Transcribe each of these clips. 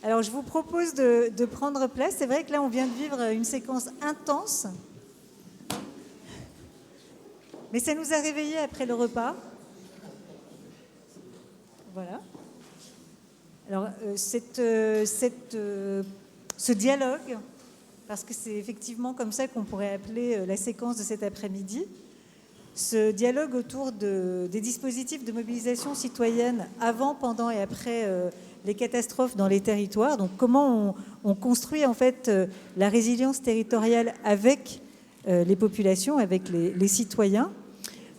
Alors, je vous propose de prendre place. C'est vrai que là, on vient de vivre une séquence intense. Mais ça nous a réveillés après le repas. Voilà. Alors, ce dialogue, parce que c'est effectivement comme ça qu'on pourrait appeler la séquence de cet après-midi, ce dialogue autour des dispositifs de mobilisation citoyenne avant, pendant et après les catastrophes dans les territoires. Donc, comment on construit en fait la résilience territoriale avec les populations, avec les citoyens,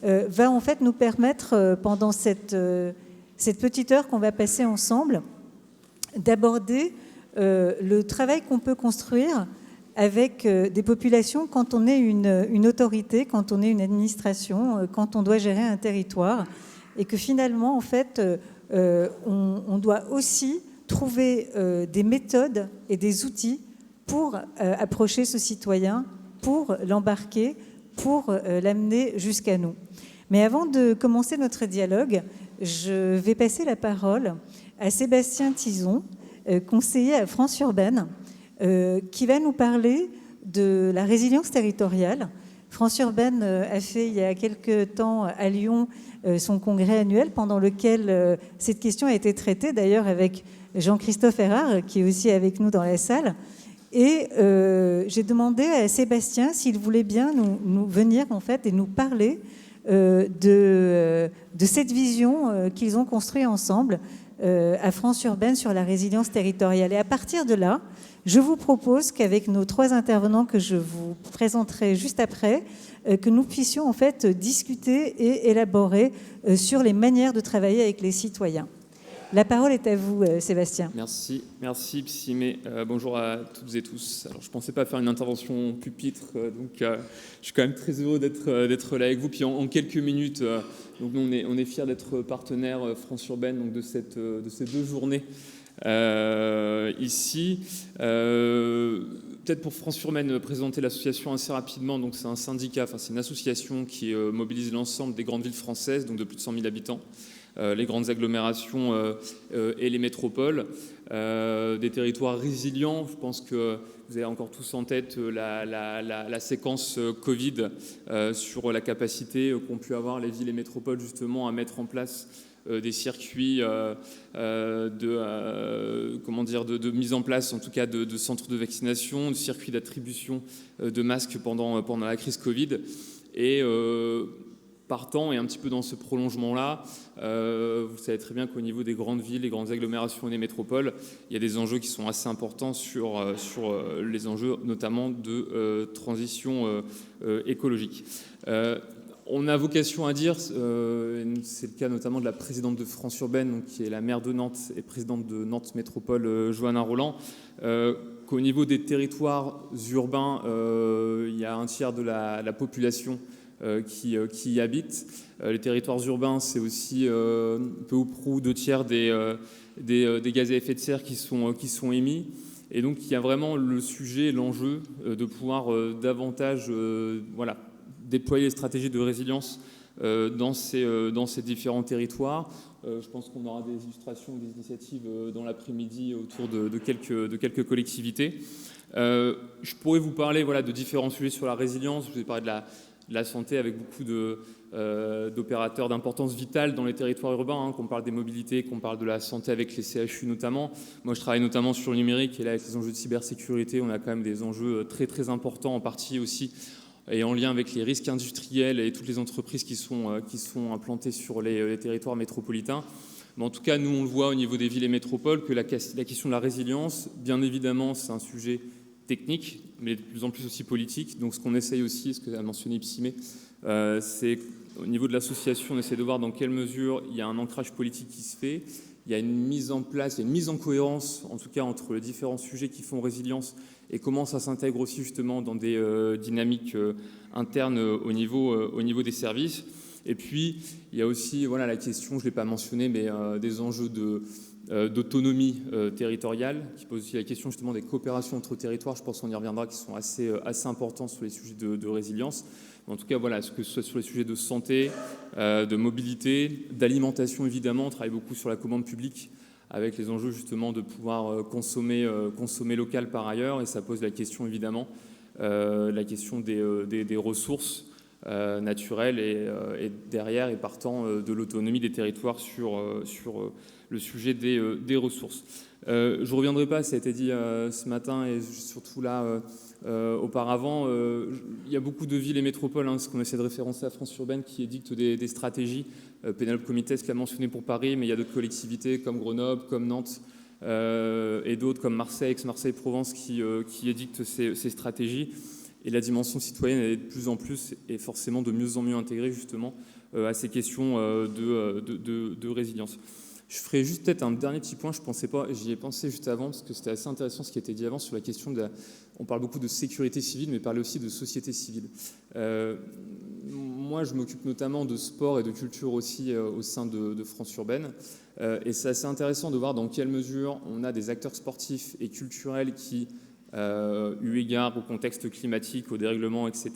va en fait nous permettre pendant cette petite heure qu'on va passer ensemble d'aborder le travail qu'on peut construire avec des populations quand on est une autorité, quand on est une administration, quand on doit gérer un territoire, et que finalement, en fait, on doit aussi trouver des méthodes et des outils pour approcher ce citoyen, pour l'embarquer, pour l'amener jusqu'à nous. Mais avant de commencer notre dialogue, je vais passer la parole à Sébastien Tison, conseiller à France Urbaine, qui va nous parler de la résilience territoriale. France Urbaine a fait il y a quelques temps à Lyon son congrès annuel pendant lequel cette question a été traitée, d'ailleurs avec Jean-Christophe Erard, qui est aussi avec nous dans la salle. Et j'ai demandé à Sébastien s'il voulait bien nous venir en fait et nous parler de cette vision qu'ils ont construite ensemble à France Urbaine sur la résilience territoriale. Et à partir de là, je vous propose qu'avec nos 3 intervenants que je vous présenterai juste après, que nous puissions en fait discuter et élaborer sur les manières de travailler avec les citoyens. La parole est à vous, Sébastien. Merci Psimé. Bonjour à toutes et tous. Alors, je ne pensais pas faire une intervention pupitre, donc je suis quand même très heureux d'être là avec vous. Puis en quelques minutes, donc nous, on est fiers d'être partenaires France Urbaine donc de ces 2 journées ici. Peut-être pour France Urbaine présenter l'association assez rapidement. Donc c'est un syndicat, c'est une association qui mobilise l'ensemble des grandes villes françaises, donc de plus de 100 000 habitants. Les grandes agglomérations et les métropoles, des territoires résilients. Je pense que vous avez encore tous en tête la séquence Covid sur la capacité qu'ont pu avoir les villes et métropoles justement à mettre en place des circuits de mise en place, en tout cas de centres de vaccination, de circuits d'attribution de masques pendant la crise Covid. Et partant et un petit peu dans ce prolongement-là, vous savez très bien qu'au niveau des grandes villes, les grandes agglomérations et des métropoles, il y a des enjeux qui sont assez importants sur les enjeux notamment de transition écologique. On a vocation à dire, c'est le cas notamment de la présidente de France Urbaine, donc, qui est la maire de Nantes et présidente de Nantes Métropole, Johanna Roland, qu'au niveau des territoires urbains, il y a un tiers de la population qui y habitent. Les territoires urbains, c'est aussi peu ou prou 2 tiers des gaz à effet de serre qui sont émis. Et donc, il y a vraiment le sujet, l'enjeu de pouvoir davantage déployer les stratégies de résilience dans ces différents territoires. Je pense qu'on aura des illustrations, des initiatives dans l'après-midi autour de quelques collectivités. Je pourrais vous parler de différents sujets sur la résilience. Je vous ai parlé de la santé avec beaucoup d'opérateurs d'importance vitale dans les territoires urbains, qu'on parle des mobilités, qu'on parle de la santé avec les CHU notamment. Moi, je travaille notamment sur le numérique et là, avec les enjeux de cybersécurité, on a quand même des enjeux très, très importants, en partie aussi et en lien avec les risques industriels et toutes les entreprises qui sont implantées sur les territoires métropolitains. Mais en tout cas, nous, on le voit au niveau des villes et métropoles, que la question de la résilience, bien évidemment, c'est un sujet technique, mais de plus en plus aussi politique. Donc ce qu'on essaye aussi, ce que a mentionné Psimé, c'est au niveau de l'association, on essaie de voir dans quelle mesure il y a un ancrage politique qui se fait, il y a une mise en place, il y a une mise en cohérence, en tout cas entre les différents sujets qui font résilience et comment ça s'intègre aussi justement dans des dynamiques internes au niveau des services. Et puis, il y a aussi la question, je ne l'ai pas mentionné, mais des enjeux d'autonomie territoriale, qui pose aussi la question justement des coopérations entre territoires, je pense qu'on y reviendra, qui sont assez importants sur les sujets de résilience. Mais en tout cas, que ce soit sur les sujets de santé, de mobilité, d'alimentation évidemment, on travaille beaucoup sur la commande publique avec les enjeux justement de pouvoir consommer local par ailleurs, et ça pose la question évidemment, la question des ressources naturelles et derrière et partant de l'autonomie des territoires sur le sujet des ressources. Je ne reviendrai pas, ça a été dit ce matin et surtout là auparavant, il y a beaucoup de villes et métropoles, ce qu'on essaie de référencer à France Urbaine, qui édictent des stratégies. Pénélope Comitès l'a mentionné pour Paris, mais il y a d'autres collectivités comme Grenoble, comme Nantes et d'autres comme Marseille, Aix-Marseille-Provence qui édictent ces stratégies. Et la dimension citoyenne elle est de plus en plus et forcément de mieux en mieux intégrée justement à ces questions de résilience. Je ferai juste peut-être un dernier petit point, j'y ai pensé juste avant parce que c'était assez intéressant ce qui a été dit avant sur la question on parle beaucoup de sécurité civile mais parle aussi de société civile. Moi je m'occupe notamment de sport et de culture aussi au sein de France Urbaine et c'est assez intéressant de voir dans quelle mesure on a des acteurs sportifs et culturels qui eu égard au contexte climatique, au dérèglement, etc.,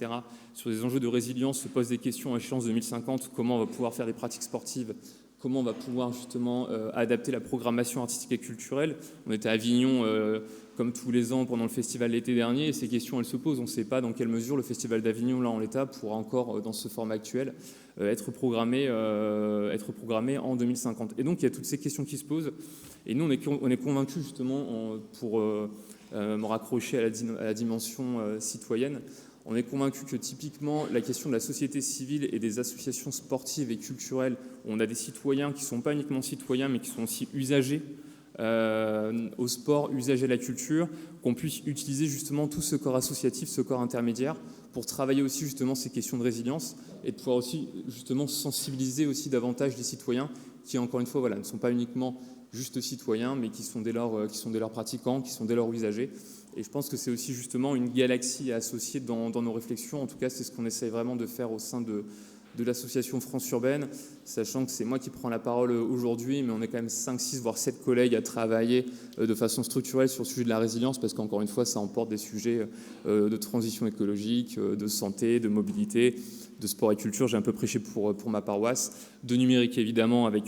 sur des enjeux de résilience, se posent des questions à échéance 2050, comment on va pouvoir faire des pratiques sportives, comment on va pouvoir justement adapter la programmation artistique et culturelle. On était à Avignon comme tous les ans pendant le festival l'été dernier, et ces questions elles se posent. On ne sait pas dans quelle mesure le festival d'Avignon, là en l'état, pourra encore, dans ce format actuel, être programmé en 2050. Et donc il y a toutes ces questions qui se posent, et nous on est convaincus justement pour me raccrocher à la dimension citoyenne. On est convaincu que typiquement la question de la société civile et des associations sportives et culturelles, où on a des citoyens qui ne sont pas uniquement citoyens mais qui sont aussi usagers au sport, usagers à la culture, qu'on puisse utiliser justement tout ce corps associatif, ce corps intermédiaire pour travailler aussi justement ces questions de résilience et de pouvoir aussi justement sensibiliser aussi davantage les citoyens qui encore une fois ne sont pas uniquement juste citoyens, mais qui sont dès lors pratiquants, qui sont dès lors usagers. Et je pense que c'est aussi justement une galaxie à associer dans nos réflexions. En tout cas, c'est ce qu'on essaie vraiment de faire au sein de l'association France Urbaine, sachant que c'est moi qui prends la parole aujourd'hui, mais on est quand même 5, 6, voire 7 collègues à travailler de façon structurelle sur le sujet de la résilience, parce qu'encore une fois, ça emporte des sujets de transition écologique, de santé, de mobilité, de sport et culture. J'ai un peu prêché pour ma paroisse. De numérique, évidemment, avec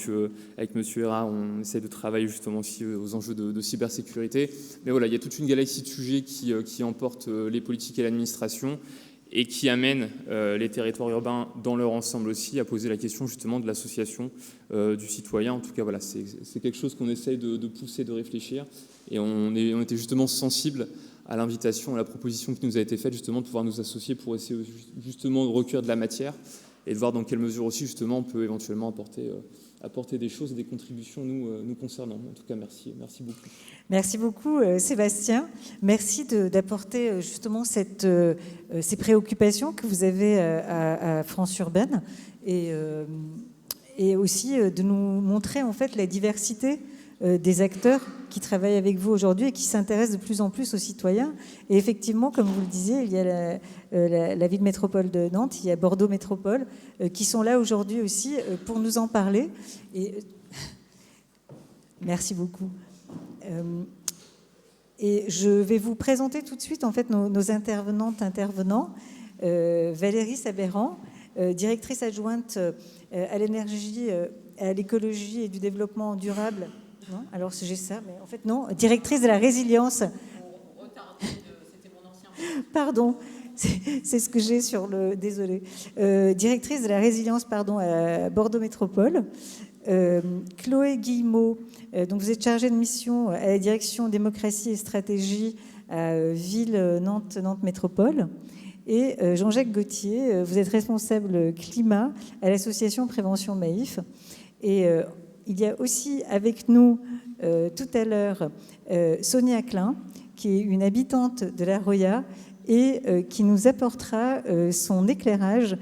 Monsieur Héra, on essaie de travailler justement aussi aux enjeux de cybersécurité. Mais voilà, il y a toute une galaxie de sujets qui emportent les politiques et l'administration, et qui amène les territoires urbains dans leur ensemble aussi à poser la question justement de l'association du citoyen. En tout cas, voilà, c'est quelque chose qu'on essaye de pousser, de réfléchir, et on était justement sensible à l'invitation, à la proposition qui nous a été faite justement de pouvoir nous associer pour essayer justement de recueillir de la matière et de voir dans quelle mesure aussi justement on peut éventuellement apporter des choses, des contributions nous concernant. En tout cas, merci beaucoup. Merci beaucoup Sébastien. Merci d'apporter justement ces préoccupations que vous avez à France Urbaine et aussi de nous montrer en fait la diversité des acteurs qui travaillent avec vous aujourd'hui et qui s'intéressent de plus en plus aux citoyens. Et effectivement, comme vous le disiez, il y a la ville métropole de Nantes, il y a Bordeaux Métropole, qui sont là aujourd'hui aussi pour nous en parler. Et merci beaucoup. Et je vais vous présenter tout de suite en fait nos intervenants. Valérie Sabéran, directrice adjointe à l'énergie, à l'écologie et du développement durable. Non, alors j'ai ça, mais en fait non. Directrice de la résilience. C'était mon ancien. Pardon, c'est ce que j'ai sur le. Désolée. Directrice de la résilience, pardon, à Bordeaux Métropole. Chloé Guillemot, donc vous êtes chargée de mission à la direction démocratie et stratégie à Ville Nantes Métropole. Et Jean-Jacques Gauthier, vous êtes responsable climat à l'association Prévention Maïf. Et il y a aussi avec nous tout à l'heure Sonia Klein, qui est une habitante de la Roya et qui nous apportera son éclairage,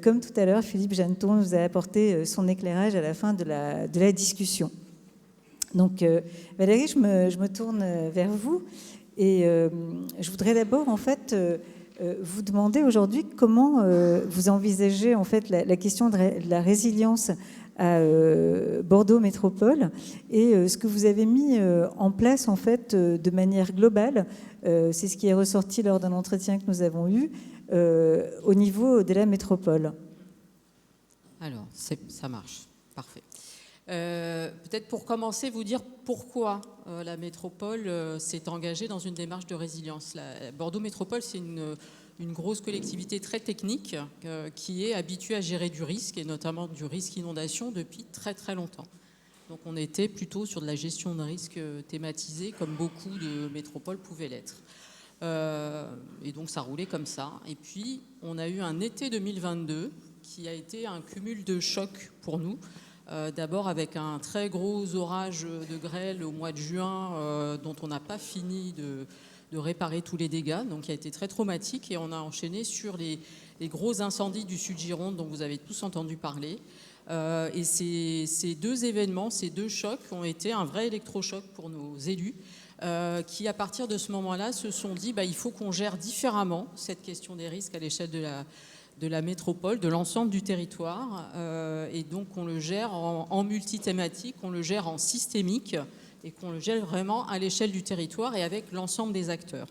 comme tout à l'heure Philippe Jeanneton nous a apporté son éclairage à la fin de la discussion. Donc Valérie, je me tourne vers vous et je voudrais d'abord en fait vous demander aujourd'hui comment vous envisagez en fait la question de la résilience à Bordeaux Métropole et ce que vous avez mis en place en fait de manière globale, c'est ce qui est ressorti lors d'un entretien que nous avons eu au niveau de la métropole. Alors, ça marche, parfait. Peut-être pour commencer, vous dire pourquoi la métropole s'est engagée dans une démarche de résilience. Bordeaux Métropole, c'est une grosse collectivité très technique qui est habituée à gérer du risque, et notamment du risque inondation, depuis très très longtemps. Donc on était plutôt sur de la gestion de risque thématisée, comme beaucoup de métropoles pouvaient l'être. Et donc ça roulait comme ça. Et puis on a eu un été 2022 qui a été un cumul de chocs pour nous. D'abord avec un très gros orage de grêle au mois de juin dont on n'a pas fini de réparer tous les dégâts, donc qui a été très traumatique, et on a enchaîné sur les gros incendies du Sud-Gironde dont vous avez tous entendu parler. Et ces deux événements, ces deux chocs ont été un vrai électrochoc pour nos élus qui, à partir de ce moment-là, se sont dit il faut qu'on gère différemment cette question des risques à l'échelle de la métropole, de l'ensemble du territoire, et donc on le gère en multithématique, on le gère en systémique, et qu'on le gère vraiment à l'échelle du territoire et avec l'ensemble des acteurs.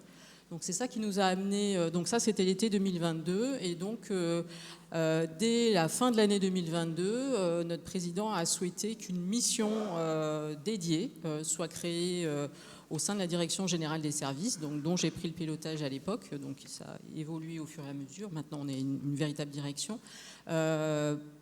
Donc c'est ça qui nous a amené, donc ça c'était l'été 2022, et donc dès la fin de l'année 2022, notre président a souhaité qu'une mission dédiée soit créée au sein de la Direction Générale des Services, donc, dont j'ai pris le pilotage à l'époque, donc ça a évolué au fur et à mesure, maintenant on est une véritable direction,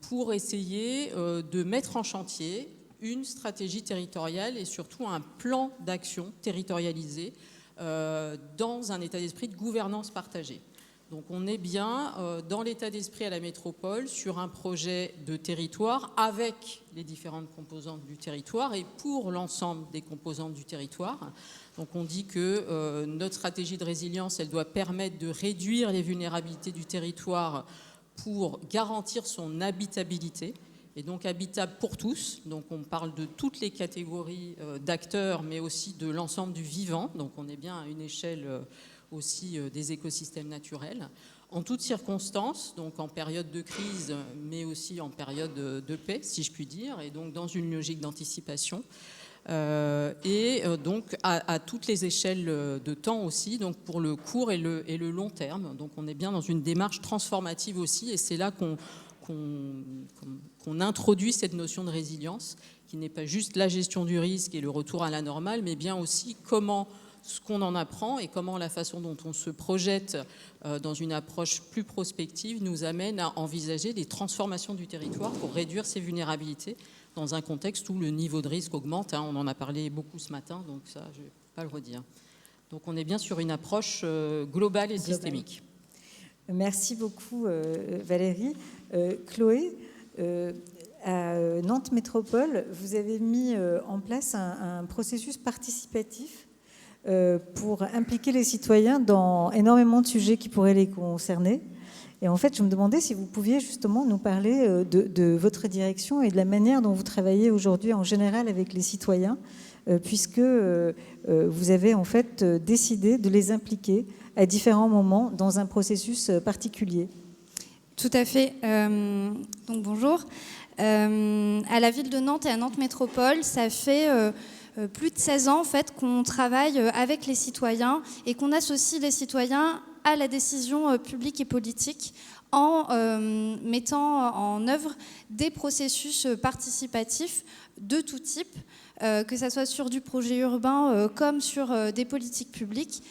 pour essayer de mettre en chantier une stratégie territoriale et surtout un plan d'action territorialisé dans un état d'esprit de gouvernance partagée. Donc on est bien dans l'état d'esprit à la métropole sur un projet de territoire avec les différentes composantes du territoire et pour l'ensemble des composantes du territoire. Donc on dit que notre stratégie de résilience, elle doit permettre de réduire les vulnérabilités du territoire pour garantir son habitabilité, et donc habitable pour tous. Donc on parle de toutes les catégories d'acteurs, mais aussi de l'ensemble du vivant. Donc on est bien à une échelle aussi des écosystèmes naturels, en toutes circonstances, donc en période de crise, mais aussi en période de paix, si je puis dire, et donc dans une logique d'anticipation. Et donc à toutes les échelles de temps aussi, donc pour le court et le long terme. Donc on est bien dans une démarche transformative aussi, et c'est là qu'on introduit cette notion de résilience, qui n'est pas juste la gestion du risque et le retour à la normale, mais bien aussi comment ce qu'on en apprend et comment la façon dont on se projette dans une approche plus prospective nous amène à envisager des transformations du territoire pour réduire ces vulnérabilités dans un contexte où le niveau de risque augmente. On en a parlé beaucoup ce matin, donc ça, je ne vais pas le redire. Donc on est bien sur une approche globale et systémique. Merci beaucoup Valérie. Chloé, à Nantes Métropole, vous avez mis en place un processus participatif pour impliquer les citoyens dans énormément de sujets qui pourraient les concerner. Et en fait, je me demandais si vous pouviez justement nous parler de votre direction et de la manière dont vous travaillez aujourd'hui en général avec les citoyens, puisque vous avez en fait décidé de les impliquer à différents moments dans un processus particulier. Tout à fait. Donc bonjour. À la ville de Nantes et à Nantes Métropole, ça fait plus de 16 ans en fait, qu'on travaille avec les citoyens et qu'on associe les citoyens à la décision publique et politique en mettant en œuvre des processus participatifs de tout type, que ce soit sur du projet urbain comme sur des politiques publiques,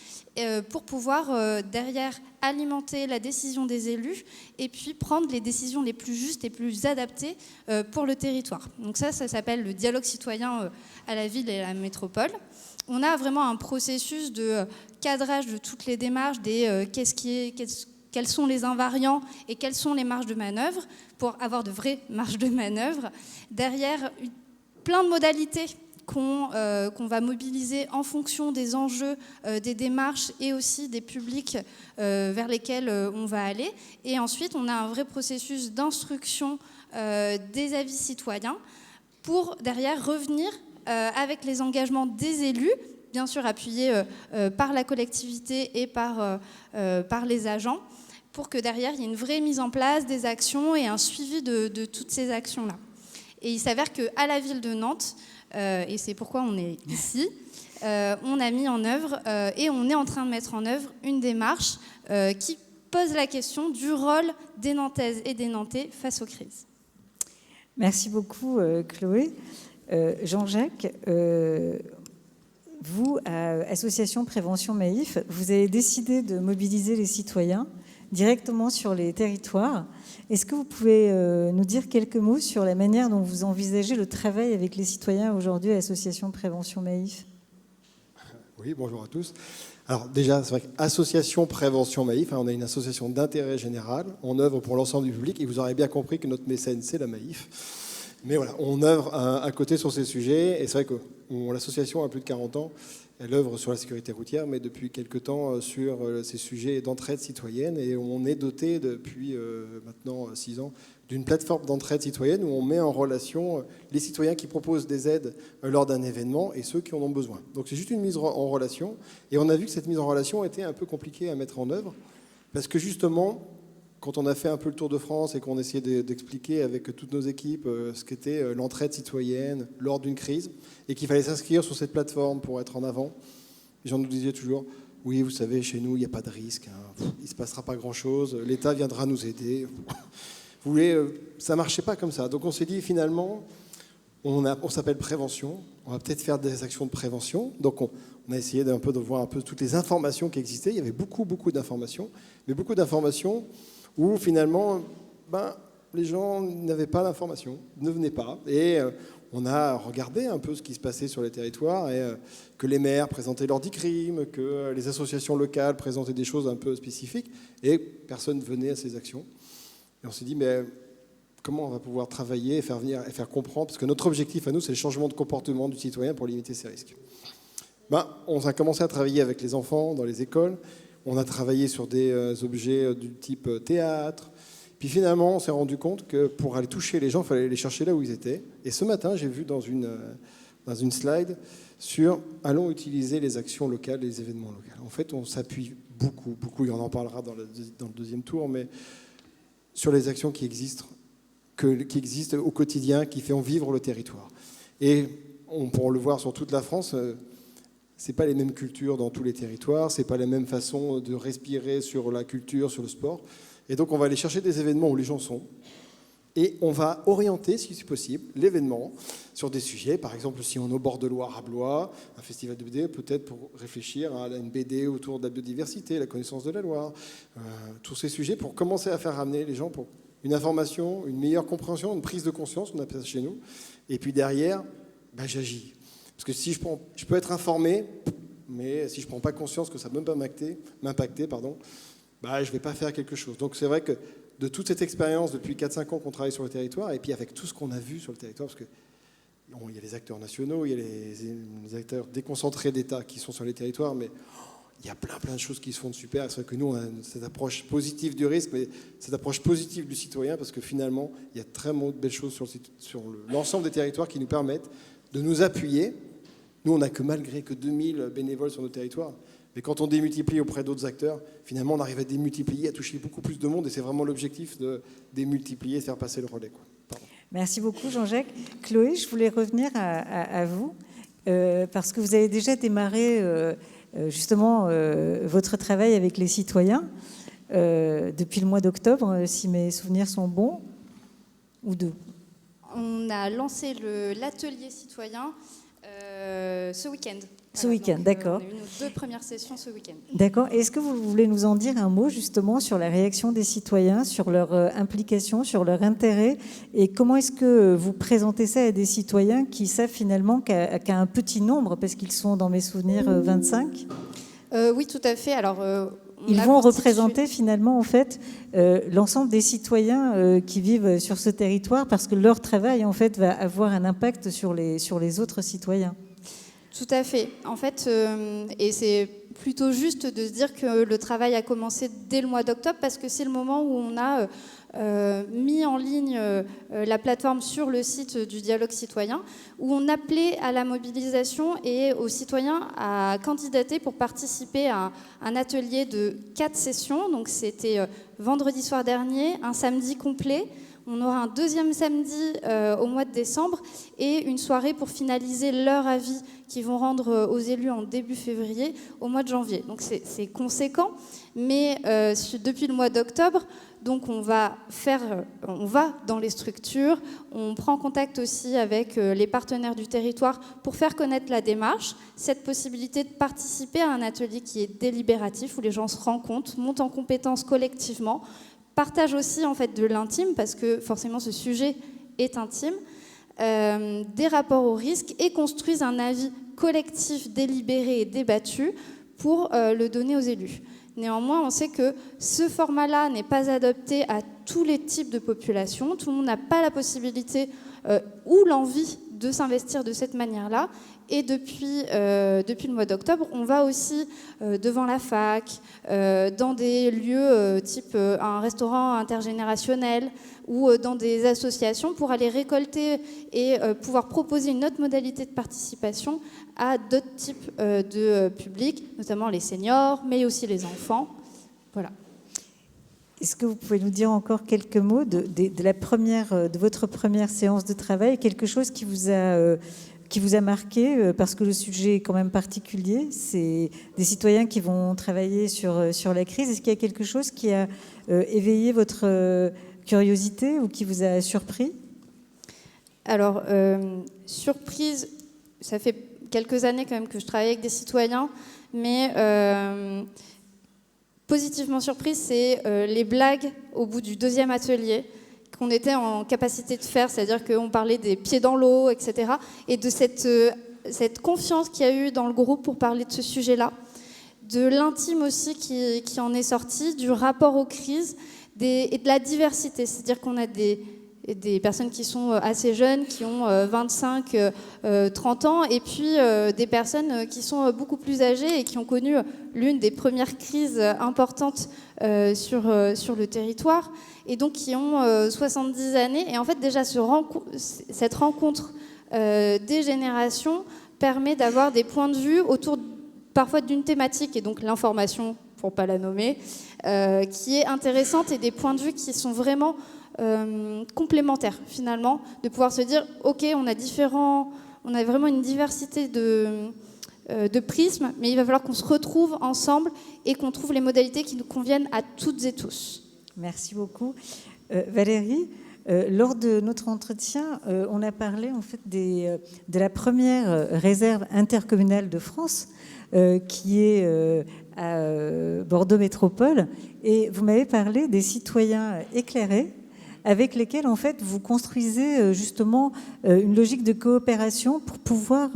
pour pouvoir derrière alimenter la décision des élus et puis prendre les décisions les plus justes et plus adaptées pour le territoire. Donc ça s'appelle le dialogue citoyen à la ville et à la métropole. On a vraiment un processus de cadrage de toutes les démarches, quels sont les invariants et quelles sont les marges de manœuvre pour avoir de vraies marges de manœuvre. Derrière, plein de modalités qu'on va mobiliser en fonction des enjeux, des démarches et aussi des publics vers lesquels on va aller. Et ensuite, on a un vrai processus d'instruction des avis citoyens pour derrière revenir avec les engagements des élus, bien sûr appuyés par la collectivité et par les agents, pour que derrière, il y ait une vraie mise en place des actions et un suivi de toutes ces actions-là. Et il s'avère qu'à la ville de Nantes, et c'est pourquoi on est ici, on a mis en œuvre et on est en train de mettre en œuvre une démarche qui pose la question du rôle des Nantaises et des Nantais face aux crises. Merci beaucoup, Chloé. Jean-Jacques, vous, à Association Prévention Maïf, vous avez décidé de mobiliser les citoyens directement sur les territoires. Est-ce que vous pouvez nous dire quelques mots sur la manière dont vous envisagez le travail avec les citoyens aujourd'hui à l'Association Prévention Maïf ? Oui, bonjour à tous. Alors déjà, c'est vrai qu'Association Prévention Maïf, on a une association d'intérêt général, on œuvre pour l'ensemble du public, et vous aurez bien compris que notre mécène, c'est la Maïf. Mais voilà, on œuvre à côté sur ces sujets, et c'est vrai que l'association a plus de 40 ans, elle œuvre sur la sécurité routière, mais depuis quelques temps sur ces sujets d'entraide citoyenne, et on est doté depuis maintenant 6 ans d'une plateforme d'entraide citoyenne où on met en relation les citoyens qui proposent des aides lors d'un événement et ceux qui en ont besoin. Donc c'est juste une mise en relation, et on a vu que cette mise en relation était un peu compliquée à mettre en œuvre, parce que justement, quand on a fait un peu le tour de France et qu'on essayait d'expliquer avec toutes nos équipes ce qu'était l'entraide citoyenne lors d'une crise, et qu'il fallait s'inscrire sur cette plateforme pour être en avant, les gens nous disaient toujours « Oui, vous savez, chez nous, il n'y a pas de risque, hein. Il ne se passera pas grand-chose, l'État viendra nous aider. » Vous voulez, ça ne marchait pas comme ça. Donc on s'est dit finalement, on s'appelle prévention, on va peut-être faire des actions de prévention. Donc on a essayé de voir un peu toutes les informations qui existaient. Il y avait beaucoup d'informations, mais beaucoup d'informations où finalement, les gens n'avaient pas l'information, ne venaient pas. Et on a regardé un peu ce qui se passait sur les territoires, et que les maires présentaient leurs 10 crimes, que les associations locales présentaient des choses un peu spécifiques, et personne ne venait à ces actions. Et on s'est dit, mais comment on va pouvoir travailler et faire venir et faire comprendre, parce que notre objectif à nous, c'est le changement de comportement du citoyen pour limiter ces risques. On a commencé à travailler avec les enfants dans les écoles, on a travaillé sur des objets du type théâtre, puis finalement, on s'est rendu compte que pour aller toucher les gens, il fallait les chercher là où ils étaient. Et ce matin, j'ai vu dans une slide sur « Allons utiliser les actions locales, les événements locaux ». En fait, on s'appuie beaucoup, et on en parlera dans le deuxième tour, mais sur les actions qui existent au quotidien, qui font vivre le territoire. Et on peut le voir sur toute la France, c'est pas les mêmes cultures dans tous les territoires, c'est pas la même façon de respirer sur la culture, sur le sport. Et donc on va aller chercher des événements où les gens sont, et on va orienter, si c'est possible, l'événement sur des sujets. Par exemple, si on est au bord de Loire à Blois, un festival de BD, peut-être pour réfléchir à une BD autour de la biodiversité, la connaissance de la Loire, tous ces sujets pour commencer à faire ramener les gens pour une information, une meilleure compréhension, une prise de conscience, on appelle ça chez nous. Et puis derrière, j'agis. Parce que si je peux être informé, mais si je ne prends pas conscience que ça peut m'impacter, je ne vais pas faire quelque chose. Donc c'est vrai que de toute cette expérience, depuis 4-5 ans qu'on travaille sur le territoire, et puis avec tout ce qu'on a vu sur le territoire, parce que il y a les acteurs nationaux, il y a les acteurs déconcentrés d'État qui sont sur les territoires, mais il y a plein de choses qui se font de super. C'est vrai que nous, on a cette approche positive du risque, mais cette approche positive du citoyen, parce que finalement, il y a très belles choses sur l'ensemble des territoires qui nous permettent de nous appuyer. Nous, on n'a malgré que 2000 bénévoles sur nos territoires. Mais quand on démultiplie auprès d'autres acteurs, finalement, on arrive à démultiplier, à toucher beaucoup plus de monde. Et c'est vraiment l'objectif de démultiplier, de faire passer le relais. Pardon. Merci beaucoup, Jean-Jacques. Chloé, je voulais revenir à vous, parce que vous avez déjà démarré justement votre travail avec les citoyens depuis le mois d'octobre, si mes souvenirs sont bons, ou deux. On a lancé l'atelier citoyen ce week-end. Ce week-end, d'accord. On a eu nos 2 premières sessions ce week-end. D'accord. Est-ce que vous voulez nous en dire un mot justement sur la réaction des citoyens, sur leur implication, sur leur intérêt, et comment est-ce que vous présentez ça à des citoyens qui savent finalement qu'à un petit nombre, parce qu'ils sont dans mes souvenirs 25 Oui, tout à fait. Alors, ils vont représenter finalement en fait l'ensemble des citoyens qui vivent sur ce territoire, parce que leur travail en fait va avoir un impact sur les autres citoyens. Tout à fait. En fait, et c'est plutôt juste de se dire que le travail a commencé dès le mois d'octobre, parce que c'est le moment où on a mis en ligne la plateforme sur le site du dialogue citoyen, où on appelait à la mobilisation et aux citoyens à candidater pour participer à un atelier de 4 sessions. Donc c'était vendredi soir dernier, un samedi complet, On aura un deuxième samedi au mois de décembre et une soirée pour finaliser leur avis qu'ils vont rendre aux élus en début février au mois de janvier. Donc c'est conséquent, mais depuis le mois d'octobre, donc on va dans les structures, on prend contact aussi avec les partenaires du territoire pour faire connaître la démarche, cette possibilité de participer à un atelier qui est délibératif, où les gens se rencontrent, montent en compétences collectivement, partagent aussi en fait de l'intime, parce que forcément ce sujet est intime, des rapports au risque et construisent un avis collectif, délibéré et débattu pour le donner aux élus. Néanmoins, on sait que ce format-là n'est pas adapté à tous les types de populations. Tout le monde n'a pas la possibilité ou l'envie de s'investir de cette manière-là. Et depuis le mois d'octobre, on va aussi devant la fac, dans des lieux type un restaurant intergénérationnel ou dans des associations pour aller récolter et pouvoir proposer une autre modalité de participation à d'autres types de publics, notamment les seniors, mais aussi les enfants. Voilà. Est-ce que vous pouvez nous dire encore quelques mots de votre première séance de travail, quelque chose qui vous a marqué, parce que le sujet est quand même particulier, c'est des citoyens qui vont travailler sur la crise. Est-ce qu'il y a quelque chose qui a éveillé votre curiosité ou qui vous a surpris? Alors, surprise, ça fait quelques années quand même que je travaille avec des citoyens, mais positivement surprise, c'est les blagues au bout du deuxième atelier qu'on était en capacité de faire, c'est-à-dire qu'on parlait des pieds dans l'eau, etc. Et de cette confiance qu'il y a eu dans le groupe pour parler de ce sujet-là, de l'intime aussi qui en est sorti, du rapport aux crises et de la diversité, c'est-à-dire qu'on a des personnes qui sont assez jeunes, qui ont 25, 30 ans, et puis des personnes qui sont beaucoup plus âgées et qui ont connu l'une des premières crises importantes sur le territoire, et donc qui ont 70 années. Et en fait, déjà, cette rencontre des générations permet d'avoir des points de vue autour parfois d'une thématique, et donc l'information, pour ne pas la nommer, qui est intéressante, et des points de vue qui sont vraiment complémentaires finalement, de pouvoir se dire ok, on a vraiment une diversité de prismes, mais il va falloir qu'on se retrouve ensemble et qu'on trouve les modalités qui nous conviennent à toutes et tous. Merci beaucoup. Valérie, lors de notre entretien, on a parlé en fait de la première réserve intercommunale de France, qui est à Bordeaux Métropole, et vous m'avez parlé des citoyens éclairés avec lesquels en fait vous construisez justement une logique de coopération pour pouvoir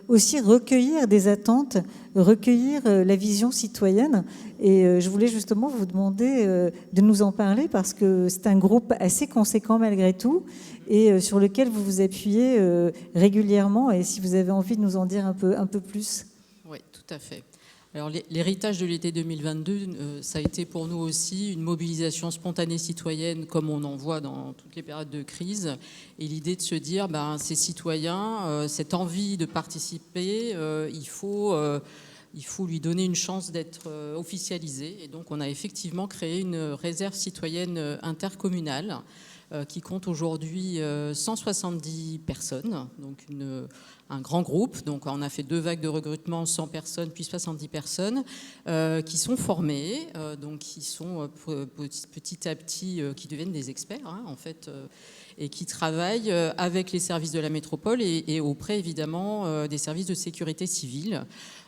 aussi recueillir des attentes, recueillir la vision citoyenne. Et je voulais justement vous demander de nous en parler, parce que c'est un groupe assez conséquent malgré tout, et sur lequel vous vous appuyez régulièrement, et si vous avez envie de nous en dire un peu plus. Oui, tout à fait. Alors, l'héritage de l'été 2022, ça a été pour nous aussi une mobilisation spontanée citoyenne, comme on en voit dans toutes les périodes de crise. Et l'idée de se dire, ces citoyens, cette envie de participer, il faut lui donner une chance d'être officialisé. Et donc, on a effectivement créé une réserve citoyenne intercommunale qui compte aujourd'hui 170 personnes, donc un grand groupe. Donc on a fait 2 vagues de recrutement, 100 personnes puis 70 personnes qui sont formées, donc qui sont petit à petit, qui deviennent des experts en fait, et qui travaillent avec les services de la métropole et auprès évidemment des services de sécurité civile.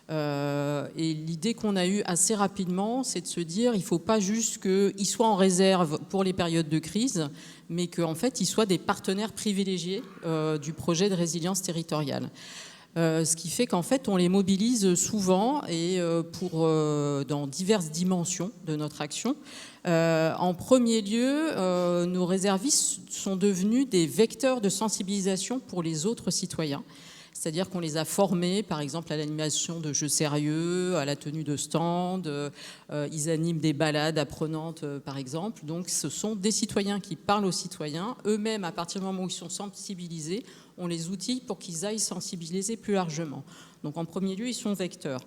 Et l'idée qu'on a eue assez rapidement, c'est de se dire il ne faut pas juste qu'ils soient en réserve pour les périodes de crise, mais qu'en fait ils soient des partenaires privilégiés du projet de résilience territoriale. Ce qui fait qu'en fait on les mobilise souvent et dans diverses dimensions de notre action. En premier lieu, nos réservistes sont devenus des vecteurs de sensibilisation pour les autres citoyens. C'est-à-dire qu'on les a formés, par exemple, à l'animation de jeux sérieux, à la tenue de stands, ils animent des balades apprenantes, par exemple. Donc, ce sont des citoyens qui parlent aux citoyens. Eux-mêmes, à partir du moment où ils sont sensibilisés, on les outille pour qu'ils aillent sensibiliser plus largement. Donc en premier lieu, ils sont vecteurs.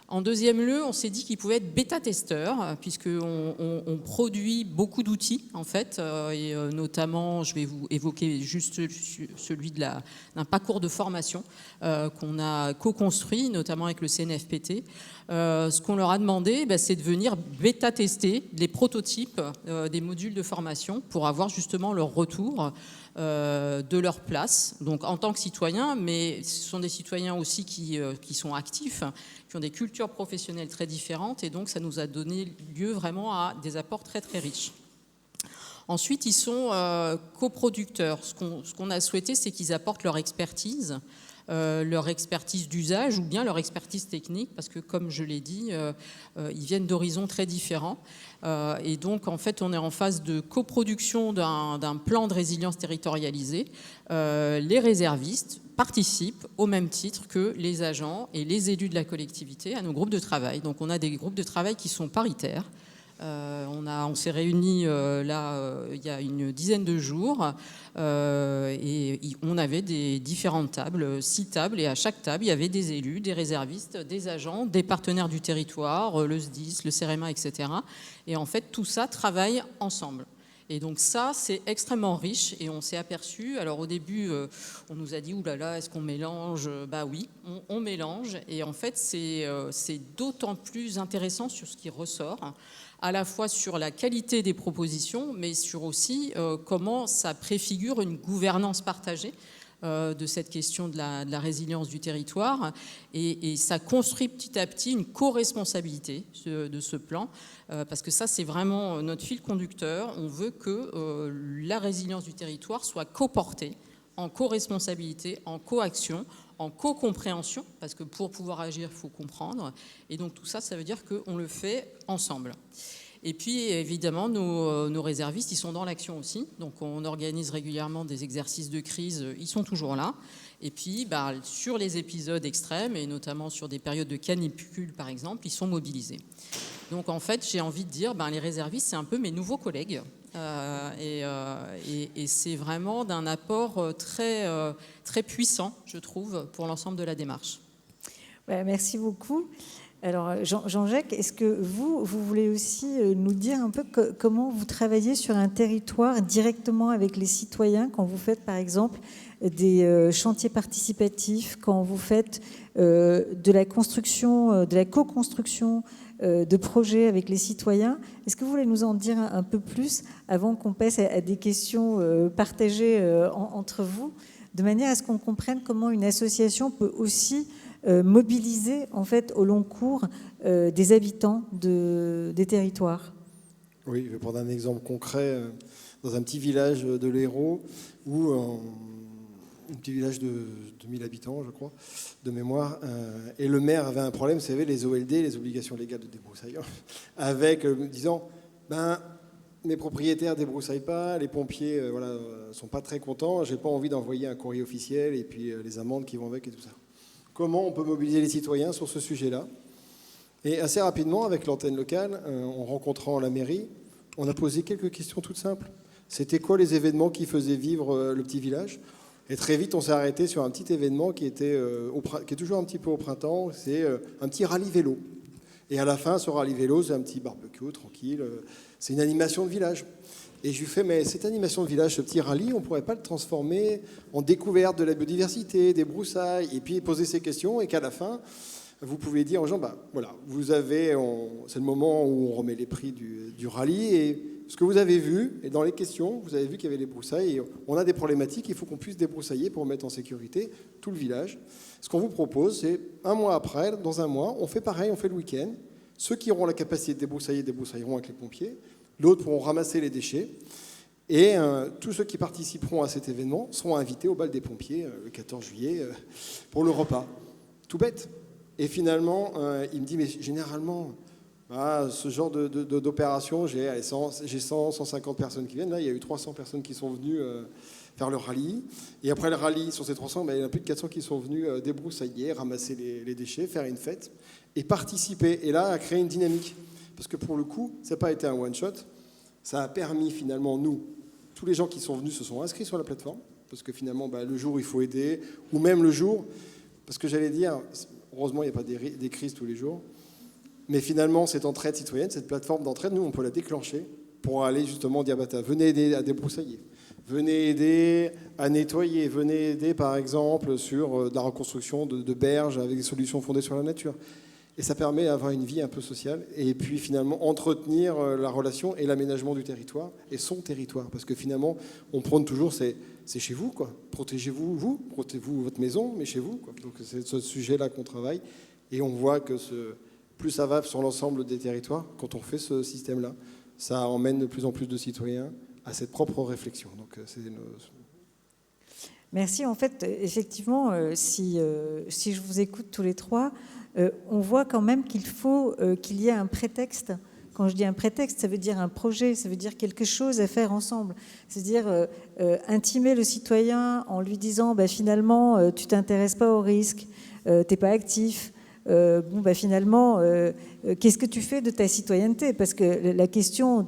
En deuxième lieu, on s'est dit qu'ils pouvaient être bêta-testeurs, puisqu'on produit beaucoup d'outils, en fait, et notamment, je vais vous évoquer juste celui d'un parcours de formation qu'on a co-construit, notamment avec le CNFPT. Ce qu'on leur a demandé, c'est de venir bêta-tester les prototypes des modules de formation pour avoir justement leur retour de leur place, donc en tant que citoyens, mais ce sont des citoyens aussi qui sont actifs, qui ont des cultures professionnelles très différentes, et donc ça nous a donné lieu vraiment à des apports très très riches. Ensuite, ils sont coproducteurs. Ce qu'on a souhaité, c'est qu'ils apportent leur expertise d'usage ou bien leur expertise technique, parce que comme je l'ai dit, ils viennent d'horizons très différents. Et donc, en fait, on est en phase de coproduction d'un plan de résilience territorialisé. Les réservistes participent au même titre que les agents et les élus de la collectivité à nos groupes de travail. Donc, on a des groupes de travail qui sont paritaires. On s'est réunis il y a une dizaine de jours et on avait des différentes tables, 6 tables, et à chaque table, il y avait des élus, des réservistes, des agents, des partenaires du territoire, le SDIS, le CEREMA, etc. Et en fait, tout ça travaille ensemble. Et donc ça, c'est extrêmement riche, et on s'est aperçu, alors au début, on nous a dit, oulala, est-ce qu'on mélange? Bah oui, on mélange, et en fait, c'est d'autant plus intéressant sur ce qui ressort, à la fois sur la qualité des propositions, mais sur aussi comment ça préfigure une gouvernance partagée de cette question de la résilience du territoire, et ça construit petit à petit une co-responsabilité de ce plan, parce que ça, c'est vraiment notre fil conducteur. On veut que la résilience du territoire soit co-portée, en co-responsabilité, en co-action, en co-compréhension, parce que pour pouvoir agir, il faut comprendre. Et donc tout ça, ça veut dire qu'on le fait ensemble. Et puis évidemment, nos réservistes, ils sont dans l'action aussi. Donc on organise régulièrement des exercices de crise, ils sont toujours là. Et puis sur les épisodes extrêmes, et notamment sur des périodes de canicule par exemple, ils sont mobilisés. Donc en fait, j'ai envie de dire, les réservistes, c'est un peu mes nouveaux collègues. Et c'est vraiment d'un apport très, très puissant, je trouve, pour l'ensemble de la démarche. Merci beaucoup. Alors, Jean-Jacques, est-ce que vous voulez aussi nous dire un peu comment vous travaillez sur un territoire directement avec les citoyens quand vous faites, par exemple, des chantiers participatifs, quand vous faites de la construction, de la co-construction de projets avec les citoyens? Est-ce que vous voulez nous en dire un peu plus avant qu'on passe à des questions partagées entre vous, de manière à ce qu'on comprenne comment une association peut aussi mobiliser en fait au long cours des habitants des territoires? Oui, je vais prendre un exemple concret dans un petit village de l'Hérault où un petit village de 2000 habitants, je crois, de mémoire, et le maire avait un problème, vous savez, les OLD, les obligations légales de débroussaillement, avec disant, mes propriétaires débroussaillent pas, les pompiers sont pas très contents, j'ai pas envie d'envoyer un courrier officiel et puis les amendes qui vont avec et tout ça. Comment on peut mobiliser les citoyens sur ce sujet-là? Et assez rapidement, avec l'antenne locale, en rencontrant la mairie, on a posé quelques questions toutes simples. C'était quoi les événements qui faisaient vivre le petit village? Et très vite, on s'est arrêté sur un petit événement qui est toujours un petit peu au printemps, c'est un petit rallye vélo. Et à la fin, ce rallye vélo, c'est un petit barbecue tranquille, c'est une animation de village. Et je lui fais, mais cette animation de village, ce petit rallye, on ne pourrait pas le transformer en découverte de la biodiversité, des broussailles, et puis poser ces questions, et qu'à la fin, vous pouvez dire aux gens, voilà, c'est le moment où on remet les prix du rallye, et ce que vous avez vu, et dans les questions, vous avez vu qu'il y avait les broussailles, et on a des problématiques, il faut qu'on puisse débroussailler pour mettre en sécurité tout le village. Ce qu'on vous propose, c'est un mois après, dans un mois, on fait pareil, on fait le week-end. Ceux qui auront la capacité de débroussailler, débroussailleront avec les pompiers. D'autres pourront ramasser les déchets. Et tous ceux qui participeront à cet événement seront invités au bal des pompiers le 14 juillet pour le repas. Tout bête. Et finalement, il me dit, mais généralement, ce genre d'opération, j'ai 100, 150 personnes qui viennent. Là, il y a eu 300 personnes qui sont venues faire le rallye. Et après le rallye, sur ces 300, il y en a plus de 400 qui sont venus débroussailler, ramasser les déchets, faire une fête et participer. Et là, à créer une dynamique. Parce que pour le coup, ça n'a pas été un one-shot. Ça a permis finalement, tous les gens qui sont venus se sont inscrits sur la plateforme. Parce que finalement, le jour où il faut aider, ou même le jour, parce que j'allais dire, heureusement, il n'y a pas des crises tous les jours, mais finalement, cette entraide citoyenne, cette plateforme d'entraide, nous, on peut la déclencher pour aller justement dire, venez aider à débroussailler, venez aider à nettoyer, venez aider, par exemple, sur la reconstruction de berges avec des solutions fondées sur la nature. Et ça permet d'avoir une vie un peu sociale et puis finalement entretenir la relation et l'aménagement du territoire et son territoire. Parce que finalement, on prône toujours, c'est chez vous, quoi. Protégez-vous, protégez-vous votre maison, mais chez vous, quoi. Donc c'est ce sujet-là qu'on travaille. Et on voit que plus ça va sur l'ensemble des territoires, quand on fait ce système-là, ça emmène de plus en plus de citoyens à cette propre réflexion. Donc Merci. En fait, effectivement, si je vous écoute tous les trois, on voit quand même qu'il faut qu'il y ait un prétexte. Quand je dis un prétexte, ça veut dire un projet, ça veut dire quelque chose à faire ensemble. C'est-à-dire intimer le citoyen en lui disant finalement, tu ne t'intéresses pas au risque, tu n'es pas actif. Finalement, qu'est-ce que tu fais de ta citoyenneté? Parce que la question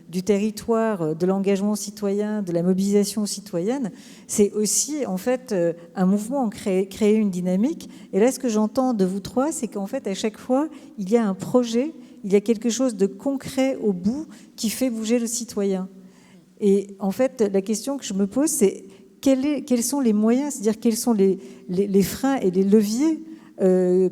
du territoire, de l'engagement citoyen, de la mobilisation citoyenne, c'est aussi en fait un mouvement, créer une dynamique. Et là, ce que j'entends de vous trois, c'est qu'en fait, à chaque fois, il y a un projet, il y a quelque chose de concret au bout qui fait bouger le citoyen. Et en fait, la question que je me pose, c'est quels sont les moyens, c'est-à-dire quels sont les freins et les leviers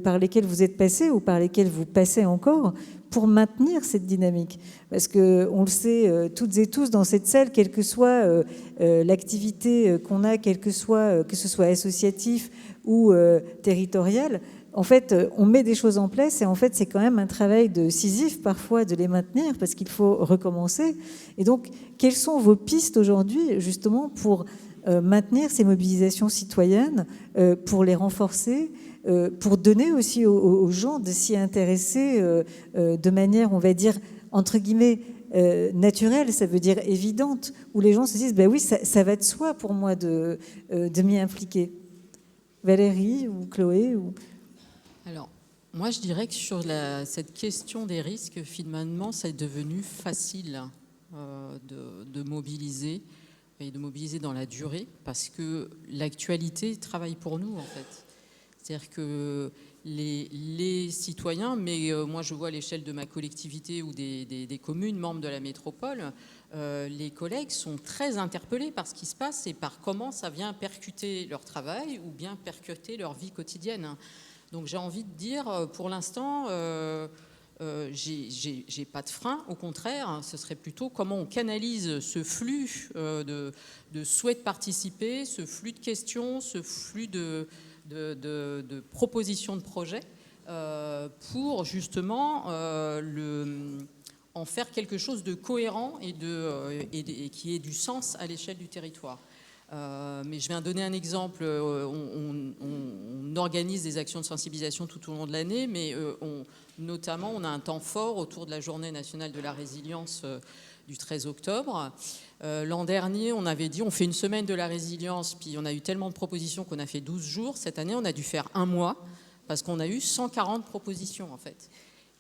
par lesquels vous êtes passés ou par lesquels vous passez encore pour maintenir cette dynamique. Parce qu'on le sait toutes et tous dans cette salle, quelle que soit l'activité qu'on a, que ce soit associatif ou territorial, en fait, on met des choses en place et en fait, c'est quand même un travail de Sisyphe parfois de les maintenir parce qu'il faut recommencer. Et donc, quelles sont vos pistes aujourd'hui justement pour maintenir ces mobilisations citoyennes, pour les renforcer, pour donner aussi aux gens de s'y intéresser de manière, on va dire, entre guillemets, naturelle, ça veut dire évidente, où les gens se disent, oui, ça va de soi pour moi de m'y impliquer. Valérie ou Chloé Alors, moi, je dirais que sur cette question des risques, finalement, ça est devenu facile de mobiliser et de mobiliser dans la durée, parce que l'actualité travaille pour nous, en fait. C'est-à-dire que les citoyens, mais moi je vois à l'échelle de ma collectivité ou des communes membres de la métropole, les collègues sont très interpellés par ce qui se passe et par comment ça vient percuter leur travail ou bien percuter leur vie quotidienne. Donc j'ai envie de dire, pour l'instant, j'ai pas de frein, au contraire, ce serait plutôt comment on canalise ce flux de souhait de participer, ce flux de questions, ce flux de propositions de projets pour justement en faire quelque chose de cohérent et qui ait du sens à l'échelle du territoire. Mais je viens donner un exemple. On organise des actions de sensibilisation tout au long de l'année, mais notamment on a un temps fort autour de la Journée nationale de la résilience du 13 octobre. L'an dernier, on avait dit on fait une semaine de la résilience, puis on a eu tellement de propositions qu'on a fait 12 jours. Cette année, on a dû faire un mois parce qu'on a eu 140 propositions en fait.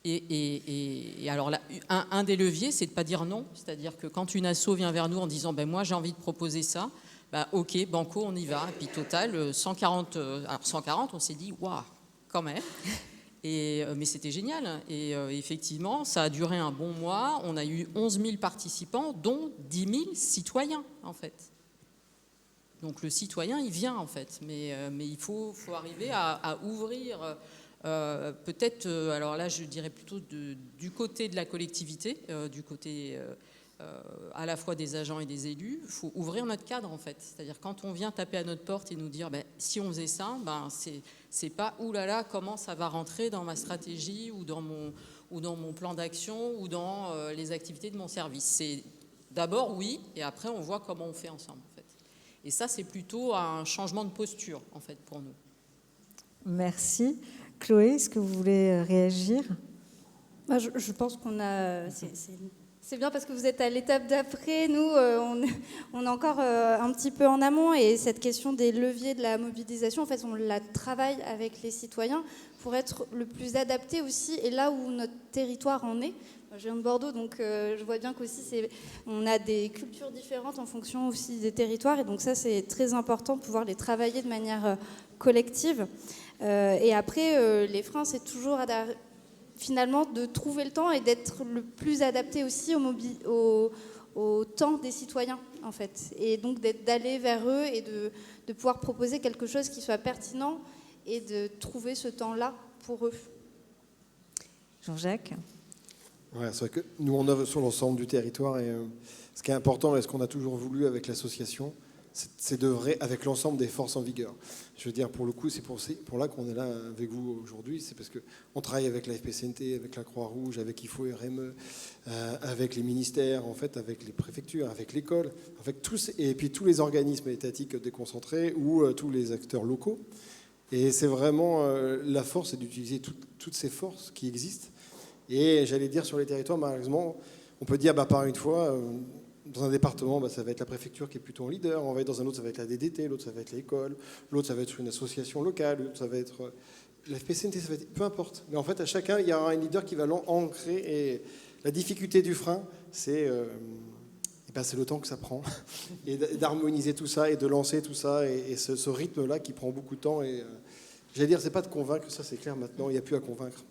Et alors là, un des leviers, c'est de ne pas dire non. C'est-à-dire que quand une asso vient vers nous en disant moi j'ai envie de proposer ça, ok, banco, on y va. Et puis total, 140, on s'est dit waouh, quand même. Mais c'était génial. Et effectivement, ça a duré un bon mois. On a eu 11 000 participants, dont 10 000 citoyens, en fait. Donc le citoyen, il vient, en fait. Mais il faut arriver à ouvrir, peut-être, alors là, je dirais plutôt du côté de la collectivité, du côté à la fois des agents et des élus, il faut ouvrir notre cadre, en fait. C'est-à-dire, quand on vient taper à notre porte et nous dire, si on faisait ça, c'est pas « oulala, comment ça va rentrer dans ma stratégie ou dans mon plan d'action ou dans les activités de mon service ». C'est d'abord oui, et après on voit comment on fait ensemble, en fait. Et ça, c'est plutôt un changement de posture, en fait, pour nous. Merci. Chloé, est-ce que vous voulez réagir ? Je pense qu'on a... C'est bien parce que vous êtes à l'étape d'après. Nous, on est encore un petit peu en amont et cette question des leviers de la mobilisation, en fait, on la travaille avec les citoyens pour être le plus adapté aussi et là où notre territoire en est. Je viens de Bordeaux, donc je vois bien qu'aussi on a des cultures différentes en fonction aussi des territoires et donc ça, c'est très important de pouvoir les travailler de manière collective. Et après, les freins, c'est toujours finalement de trouver le temps et d'être le plus adapté aussi au temps des citoyens en fait et donc d'aller vers eux et de pouvoir proposer quelque chose qui soit pertinent et de trouver ce temps-là pour eux. Jean-Jacques? Ouais, c'est vrai que nous on œuvre sur l'ensemble du territoire et ce qui est important et ce qu'on a toujours voulu avec l'association, c'est d'œuvrer avec l'ensemble des forces en vigueur. Je veux dire, pour le coup, c'est pour là qu'on est là avec vous aujourd'hui. C'est parce qu'on travaille avec la FPCNT, avec la Croix-Rouge, avec IFO RME, avec les ministères, en fait, avec les préfectures, avec l'école, avec tous, et puis tous les organismes étatiques déconcentrés ou tous les acteurs locaux. Et c'est vraiment la force, c'est d'utiliser toutes ces forces qui existent. Et j'allais dire, sur les territoires, malheureusement, on peut dire, par une fois... Dans un département, ça va être la préfecture qui est plutôt en leader. On va être dans un autre, ça va être la DDT, l'autre, ça va être l'école, l'autre, ça va être une association locale, l'autre, ça va être la FPCNT, ça va être... Peu importe. Mais en fait, à chacun, il y aura un leader qui va l'ancrer. Et la difficulté du frein, c'est le temps que ça prend. Et d'harmoniser tout ça et de lancer tout ça. Et ce rythme-là qui prend beaucoup de temps. Et j'allais dire, c'est pas de convaincre, ça c'est clair maintenant, il n'y a plus à convaincre.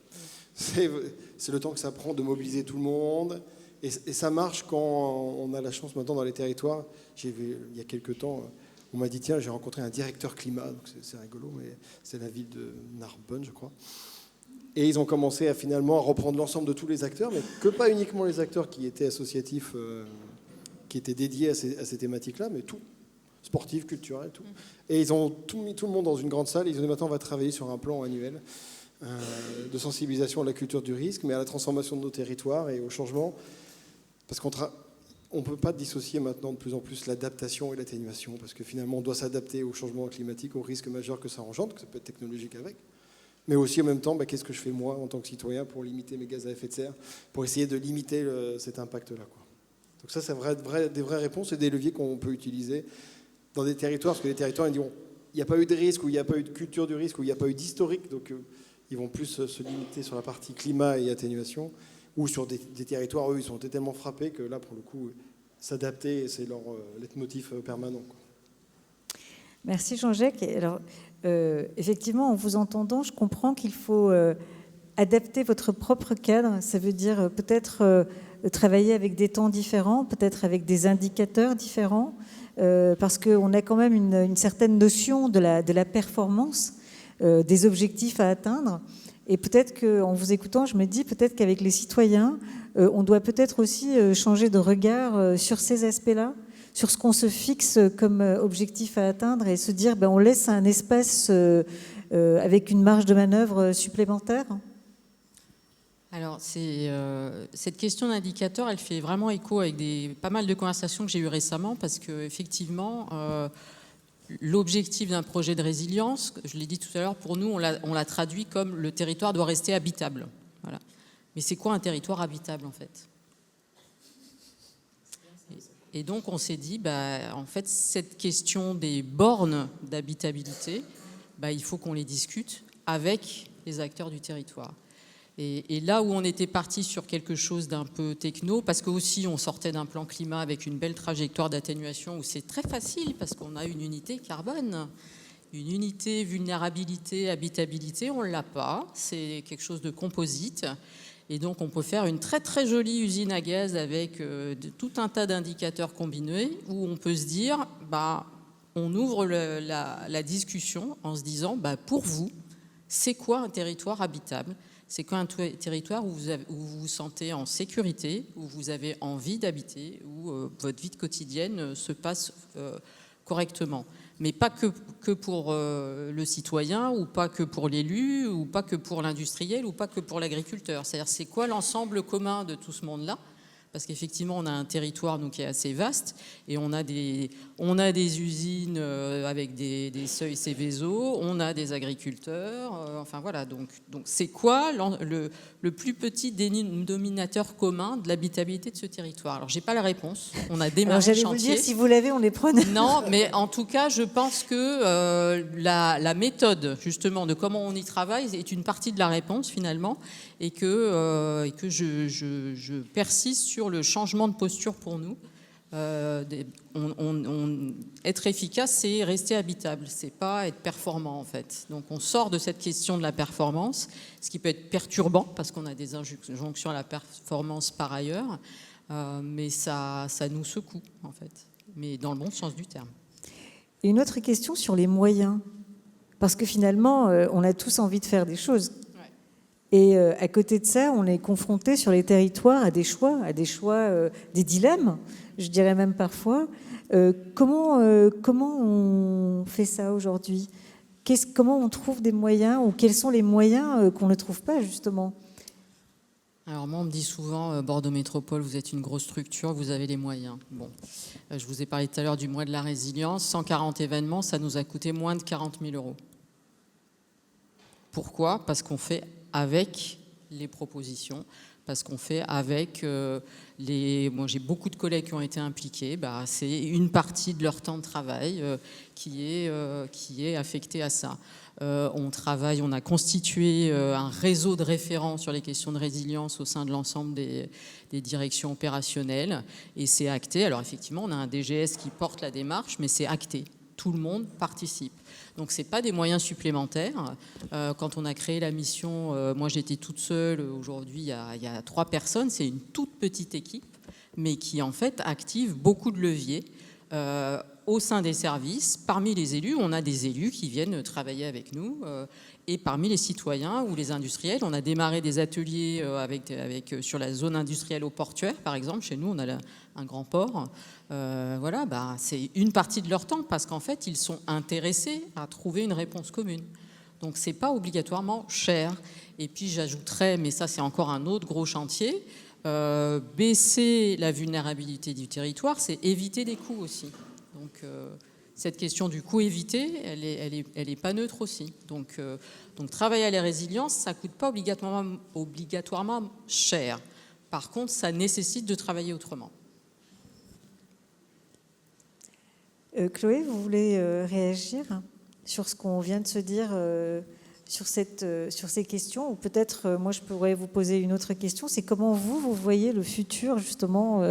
C'est le temps que ça prend de mobiliser tout le monde. Et ça marche quand on a la chance maintenant dans les territoires. J'ai vu il y a quelques temps, on m'a dit tiens, j'ai rencontré un directeur climat, donc c'est rigolo, mais c'est la ville de Narbonne, je crois. Et ils ont commencé à finalement reprendre l'ensemble de tous les acteurs, mais que pas uniquement les acteurs qui étaient associatifs, qui étaient dédiés à ces thématiques-là, mais tout, sportif, culturel, tout. Et ils ont mis tout le monde dans une grande salle. Ils ont dit maintenant on va travailler sur un plan annuel de sensibilisation à la culture du risque, mais à la transformation de nos territoires et au changement. Parce qu'on ne peut pas dissocier maintenant de plus en plus l'adaptation et l'atténuation, parce que finalement on doit s'adapter au changement climatique, aux risques majeurs que ça engendre, que ça peut être technologique avec, mais aussi en même temps, qu'est-ce que je fais moi en tant que citoyen pour limiter mes gaz à effet de serre, pour essayer de limiter cet impact-là, quoi. Donc ça, c'est des vraies réponses et des leviers qu'on peut utiliser dans des territoires, parce que les territoires, ils diront, il n'y a pas eu de risque, ou il n'y a pas eu de culture du risque, ou il n'y a pas eu d'historique, donc ils vont plus se limiter sur la partie climat et atténuation, ou sur des territoires, eux, ils sont tellement frappés que là, pour le coup, s'adapter, c'est leur leitmotiv permanent, quoi. Merci Jean-Jacques. Alors, effectivement, en vous entendant, je comprends qu'il faut adapter votre propre cadre. Ça veut dire peut-être travailler avec des temps différents, peut-être avec des indicateurs différents, parce qu'on a quand même une certaine notion de la performance, des objectifs à atteindre. Et peut-être qu'en vous écoutant, je me dis peut-être qu'avec les citoyens, on doit peut-être aussi changer de regard sur ces aspects-là, sur ce qu'on se fixe comme objectif à atteindre et se dire on laisse un espace avec une marge de manœuvre supplémentaire. Alors, cette question d'indicateur, elle fait vraiment écho avec pas mal de conversations que j'ai eues récemment, parce qu'effectivement, l'objectif d'un projet de résilience, je l'ai dit tout à l'heure, pour nous, on l'a traduit comme le territoire doit rester habitable. Voilà. Mais c'est quoi un territoire habitable, en fait ? Et donc, on s'est dit, en fait, cette question des bornes d'habitabilité, il faut qu'on les discute avec les acteurs du territoire. Et là où on était parti sur quelque chose d'un peu techno, parce que aussi on sortait d'un plan climat avec une belle trajectoire d'atténuation où c'est très facile parce qu'on a une unité carbone, une unité vulnérabilité, habitabilité, on ne l'a pas, c'est quelque chose de composite. Et donc on peut faire une très très jolie usine à gaz avec tout un tas d'indicateurs combinés où on peut se dire, on ouvre la discussion en se disant, pour vous, c'est quoi un territoire habitable ? C'est quoi un territoire où vous vous sentez en sécurité, où vous avez envie d'habiter, où votre vie quotidienne se passe correctement. Mais pas que pour le citoyen, ou pas que pour l'élu, ou pas que pour l'industriel, ou pas que pour l'agriculteur. C'est-à-dire, c'est quoi l'ensemble commun de tout ce monde-là ? parce qu'effectivement, on a un territoire qui est assez vaste et on a des usines avec des seuils Céveso, on a des agriculteurs, enfin voilà. Donc c'est quoi le plus petit dénominateur commun de l'habitabilité de ce territoire? Alors, j'ai pas la réponse. On a démarré le chantier. J'allais vous dire, si vous l'avez, on les prenait. Non, mais en tout cas, je pense que la méthode, justement, de comment on y travaille est une partie de la réponse, finalement, et que je persiste sur le changement de posture pour nous. Être efficace, c'est rester habitable, c'est pas être performant, en fait. Donc, on sort de cette question de la performance, ce qui peut être perturbant, parce qu'on a des injonctions à la performance par ailleurs, mais ça nous secoue, en fait, mais dans le bon sens du terme. Et une autre question sur les moyens, parce que finalement, on a tous envie de faire des choses. Ouais. Et à côté de ça, on est confronté sur les territoires à des choix, des dilemmes, je dirais même parfois. Comment on fait ça aujourd'hui ? Comment on trouve des moyens, ou quels sont les moyens qu'on ne trouve pas, justement ? Alors moi, on me dit souvent, Bordeaux Métropole, vous êtes une grosse structure, vous avez les moyens. Bon, je vous ai parlé tout à l'heure du mois de la résilience. 140 événements, ça nous a coûté moins de 40 000 €. Pourquoi ? Parce qu'on fait avec les propositions, parce qu'on fait avec Moi, j'ai beaucoup de collègues qui ont été impliqués. C'est une partie de leur temps de travail qui est affectée à ça. On a constitué un réseau de référents sur les questions de résilience au sein de l'ensemble des directions opérationnelles, et c'est acté. Alors effectivement, on a un DGS qui porte la démarche, mais c'est acté. Tout le monde participe. Donc ce n'est pas des moyens supplémentaires. Quand on a créé la mission, moi j'étais toute seule. Aujourd'hui, il y a 3 personnes. C'est une toute petite équipe, mais qui en fait active beaucoup de leviers. Au sein des services, parmi les élus, on a des élus qui viennent travailler avec nous, et parmi les citoyens ou les industriels, on a démarré des ateliers sur la zone industrielle au portuaire, par exemple. Chez nous, on a un grand port. C'est une partie de leur temps, parce qu'en fait, ils sont intéressés à trouver une réponse commune. Donc, c'est pas obligatoirement cher. Et puis, j'ajouterais, mais ça, c'est encore un autre gros chantier, baisser la vulnérabilité du territoire, c'est éviter des coûts aussi. Donc, cette question du coût évité, elle est pas neutre aussi. Donc, travailler à la résilience, ça coûte pas obligatoirement cher. Par contre, ça nécessite de travailler autrement. Chloé, vous voulez réagir sur ce qu'on vient de se dire sur ces questions, ou peut-être moi je pourrais vous poser une autre question, c'est comment vous voyez le futur justement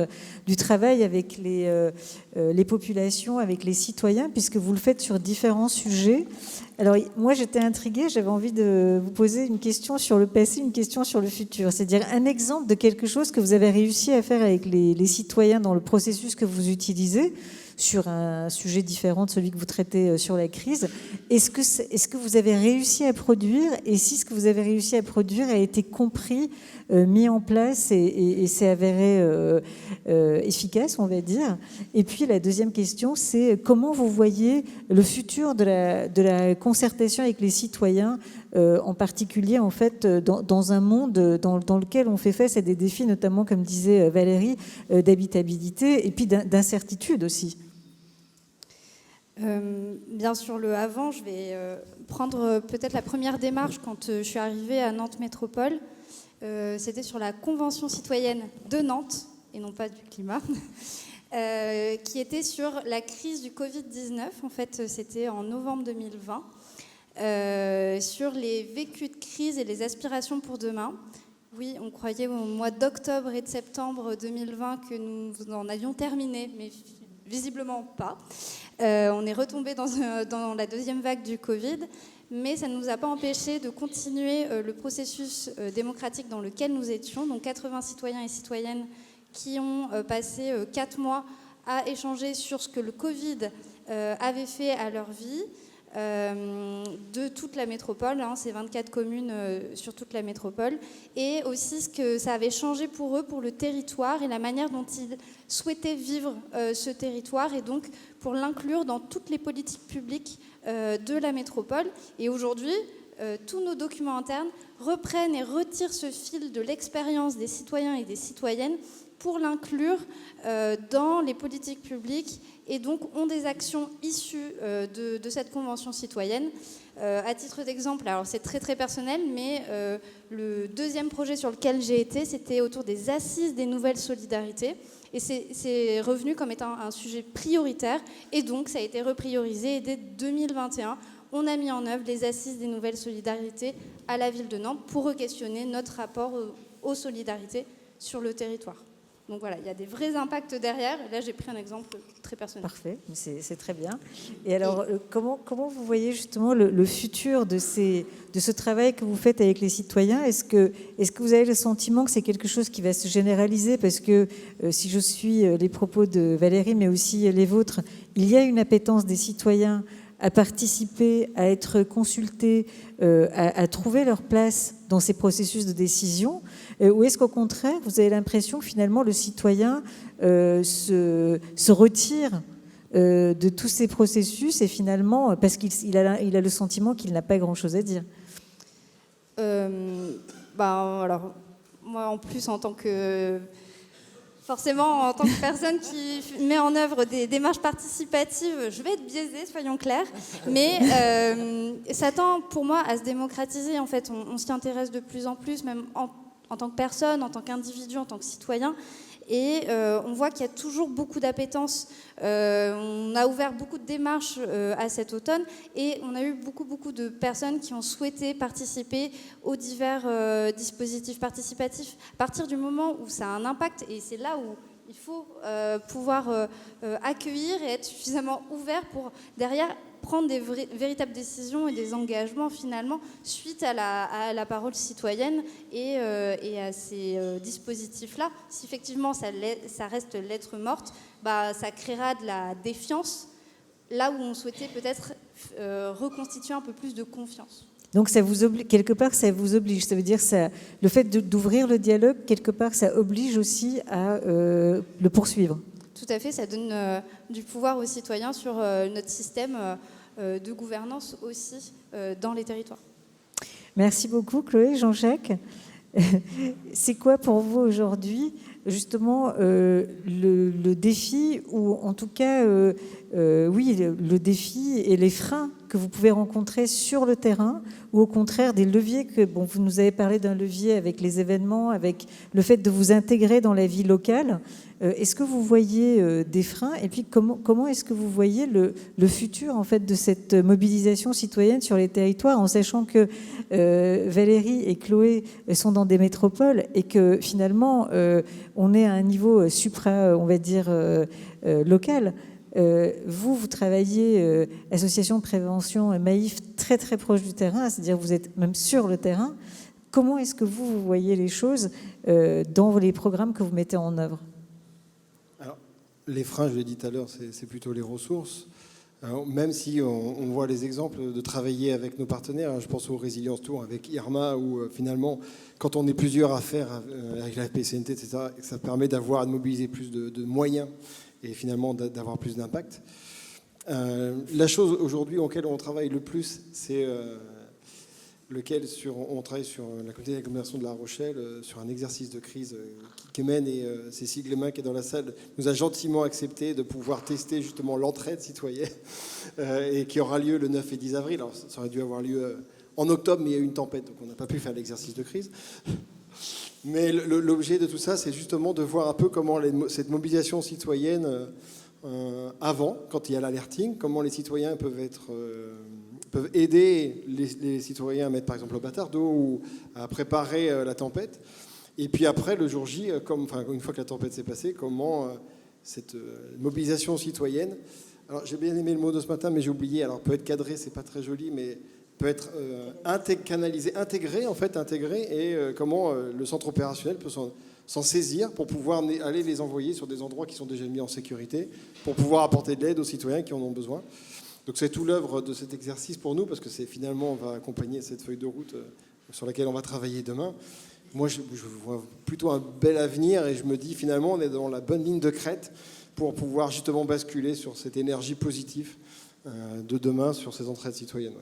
du travail avec les populations, avec les citoyens, puisque vous le faites sur différents sujets. Alors moi j'étais intriguée, j'avais envie de vous poser une question sur le passé, une question sur le futur, c'est-à-dire un exemple de quelque chose que vous avez réussi à faire avec les citoyens dans le processus que vous utilisez, sur un sujet différent de celui que vous traitez sur la crise. Est-ce que vous avez réussi à produire, et si ce que vous avez réussi à produire a été compris, mis en place et s'est avéré efficace, on va dire. Et puis la deuxième question, c'est comment vous voyez le futur de la concertation avec les citoyens, en particulier en fait dans un monde dans lequel on fait face à des défis, notamment comme disait Valérie, d'habitabilité et puis d'incertitude aussi. Bien sûr, le avant, je vais prendre peut-être la première démarche quand je suis arrivée à Nantes Métropole. C'était sur la Convention citoyenne de Nantes, et non pas du climat, qui était sur la crise du Covid-19. En fait, c'était en novembre 2020, sur les vécus de crise et les aspirations pour demain. Oui, on croyait au mois d'octobre et de septembre 2020 que nous en avions terminé, mais visiblement pas. On est retombé dans la deuxième vague du Covid, mais ça ne nous a pas empêché de continuer le processus démocratique dans lequel nous étions. Donc 80 citoyens et citoyennes qui ont passé 4 mois à échanger sur ce que le Covid avait fait à leur vie, de toute la métropole, ces 24 communes sur toute la métropole, et aussi ce que ça avait changé pour eux, pour le territoire, et la manière dont ils souhaitaient vivre ce territoire, et donc pour l'inclure dans toutes les politiques publiques de la métropole. Et aujourd'hui, tous nos documents internes reprennent et retirent ce fil de l'expérience des citoyens et des citoyennes pour l'inclure dans les politiques publiques et donc ont des actions issues de cette convention citoyenne. À titre d'exemple, alors c'est très très personnel, mais le deuxième projet sur lequel j'ai été, c'était autour des assises des nouvelles solidarités. Et c'est revenu comme étant un sujet prioritaire, et donc ça a été repriorisé. Et dès 2021, on a mis en œuvre les assises des nouvelles solidarités à la ville de Nantes pour re-questionner notre rapport aux solidarités sur le territoire. Donc voilà, il y a des vrais impacts derrière. Là, j'ai pris un exemple très personnel. Parfait, c'est très bien. Et alors, comment vous voyez justement le futur de ce travail que vous faites avec les citoyens ? Est-ce que vous avez le sentiment que c'est quelque chose qui va se généraliser ? Parce que si je suis les propos de Valérie, mais aussi les vôtres, il y a une appétence des citoyens à participer, à être consultés, à trouver leur place dans ces processus de décision, ou est-ce qu'au contraire, vous avez l'impression que finalement le citoyen se retire de tous ces processus et finalement, parce qu'il a le sentiment qu'il n'a pas grand-chose à dire? Alors, moi en plus en tant que... Forcément, en tant que personne qui met en œuvre des démarches participatives, je vais être biaisée, soyons clairs. Mais ça tend, pour moi, à se démocratiser. En fait, on s'y intéresse de plus en plus, même en tant que personne, en tant qu'individu, en tant que citoyen. Et on voit qu'il y a toujours beaucoup d'appétence. On a ouvert beaucoup de démarches à cet automne et on a eu beaucoup de personnes qui ont souhaité participer aux divers dispositifs participatifs. À partir du moment où ça a un impact, et c'est là où il faut pouvoir accueillir et être suffisamment ouvert pour derrière prendre des véritables décisions et des engagements finalement suite à la parole citoyenne et à ces dispositifs-là. Si effectivement ça reste lettre morte, ça créera de la défiance là où on souhaitait peut-être reconstituer un peu plus de confiance. Donc ça vous oblige, quelque part, ça vous oblige. Ça veut dire que le fait d'ouvrir le dialogue, quelque part, ça oblige aussi à le poursuivre. Tout à fait, ça donne du pouvoir aux citoyens sur notre système de gouvernance aussi dans les territoires. Merci beaucoup, Chloé. Jean-Jacques, c'est quoi pour vous aujourd'hui, justement, le défi, ou en tout cas, le défi et les freins que vous pouvez rencontrer sur le terrain, ou au contraire des leviers vous nous avez parlé d'un levier avec les événements, avec le fait de vous intégrer dans la vie locale. Est-ce que vous voyez des freins? Et puis comment est-ce que vous voyez le futur en fait de cette mobilisation citoyenne sur les territoires, en sachant que Valérie et Chloé sont dans des métropoles et que finalement on est à un niveau supra, on va dire, local. Vous travaillez association de prévention Maïf très très proche du terrain, c'est-à-dire vous êtes même sur le terrain. Comment est-ce que vous voyez les choses dans les programmes que vous mettez en œuvre? Alors, les freins, je l'ai dit tout à l'heure, c'est plutôt les ressources. Alors, même si on voit les exemples de travailler avec nos partenaires, je pense au Résilience Tour avec Irma, où finalement, quand on est plusieurs à faire avec la PCNT, etc., ça permet de mobiliser plus de moyens et finalement d'avoir plus d'impact. La chose aujourd'hui auquel on travaille le plus, c'est on travaille sur la communauté d'agglomération de La Rochelle, sur un exercice de crise qui mène, et Cécile Glémin, qui est dans la salle, nous a gentiment accepté de pouvoir tester justement l'entraide citoyenne, et qui aura lieu le 9 et 10 avril. Alors ça aurait dû avoir lieu en octobre, mais il y a eu une tempête, donc on n'a pas pu faire l'exercice de crise. Mais l'objet de tout ça, c'est justement de voir un peu comment cette mobilisation citoyenne avant, quand il y a l'alerting, comment les citoyens peuvent aider les citoyens à mettre par exemple le bâtard d'eau ou à préparer la tempête. Et puis après, le jour J, une fois que la tempête s'est passée, comment cette mobilisation citoyenne... Alors j'ai bien aimé le mot de ce matin, mais j'ai oublié. Alors peut être cadré, c'est pas très joli, mais peut être canalisé, intégré, et comment le centre opérationnel peut s'en saisir pour pouvoir aller les envoyer sur des endroits qui sont déjà mis en sécurité, pour pouvoir apporter de l'aide aux citoyens qui en ont besoin. Donc c'est tout l'œuvre de cet exercice pour nous, parce que finalement on va accompagner cette feuille de route sur laquelle on va travailler demain. Moi je vois plutôt un bel avenir, et je me dis finalement on est dans la bonne ligne de crête pour pouvoir justement basculer sur cette énergie positive de demain, sur ces entraides citoyennes. Ouais.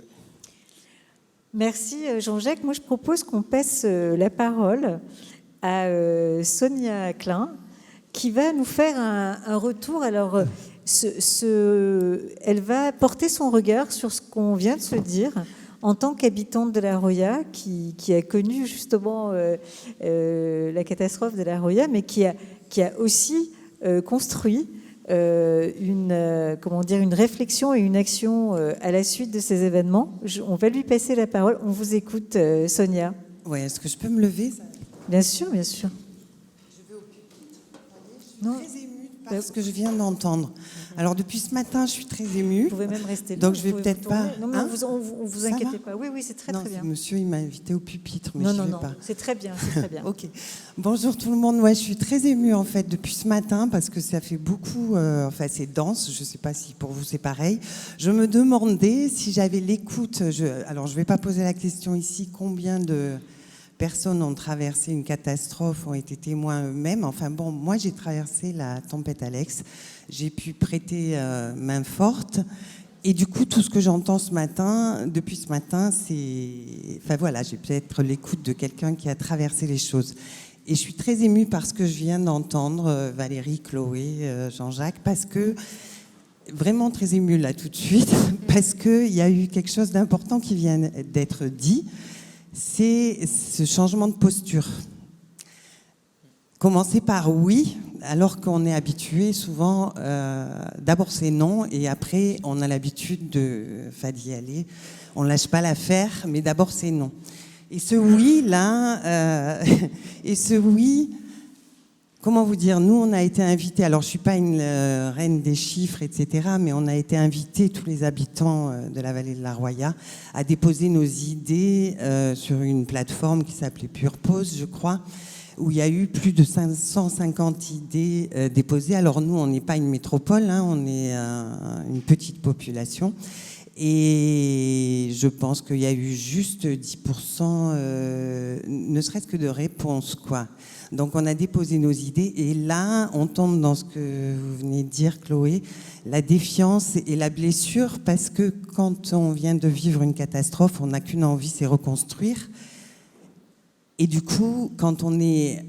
Merci Jean-Jacques. Moi, je propose qu'on passe la parole à Sonia Klein, qui va nous faire un retour. Alors, elle va porter son regard sur ce qu'on vient de se dire en tant qu'habitante de la Roya, qui a connu justement la catastrophe de la Roya, mais qui a aussi construit une réflexion et une action à la suite de ces événements. On va lui passer la parole. On vous écoute, Sonia. Ouais, est-ce que je peux me lever? Bien sûr, bien sûr. Je vais au pupitre. Je suis très émue par ce que je viens d'entendre. Alors, depuis ce matin, je suis très émue. Vous pouvez même rester là. Donc, je vais peut-être pas... Non, mais vous inquiétez pas. Oui, c'est très bien. Monsieur, il m'a invité au pupitre, mais non, je vais pas. C'est très bien, c'est très bien. Ok. Bonjour tout le monde. Ouais, je suis très émue, en fait, depuis ce matin, parce que ça fait beaucoup... c'est dense. Je ne sais pas si pour vous, c'est pareil. Je me demandais si j'avais l'écoute... Alors, je ne vais pas poser la question ici. Combien de personnes ont traversé une catastrophe, ont été témoins eux-mêmes. Enfin bon, moi j'ai traversé la tempête Alex, j'ai pu prêter main forte, et du coup tout ce que j'entends depuis ce matin, c'est... Enfin voilà, j'ai peut-être l'écoute de quelqu'un qui a traversé les choses. Et je suis très émue par ce que je viens d'entendre, Valérie, Chloé, Jean-Jacques, parce que... Vraiment très émue là tout de suite, parce qu'il y a eu quelque chose d'important qui vient d'être dit. C'est ce changement de posture. Commencer par oui, alors qu'on est habitué souvent, d'abord c'est non, et après on a l'habitude d'y aller. On ne lâche pas l'affaire, mais d'abord c'est non. Et ce oui là, comment vous dire, nous on a été invités, alors je ne suis pas une reine des chiffres, etc., mais on a été invités, tous les habitants de la vallée de la Roya, à déposer nos idées sur une plateforme qui s'appelait Purpose, je crois, où il y a eu plus de 550 idées déposées. Alors nous, on n'est pas une métropole, hein, on est une petite population. Et je pense qu'il y a eu juste 10%, ne serait-ce que de réponses, quoi. Donc on a déposé nos idées et là, on tombe dans ce que vous venez de dire, Chloé, la défiance et la blessure, parce que quand on vient de vivre une catastrophe, on n'a qu'une envie, c'est reconstruire. Et du coup, quand on n'est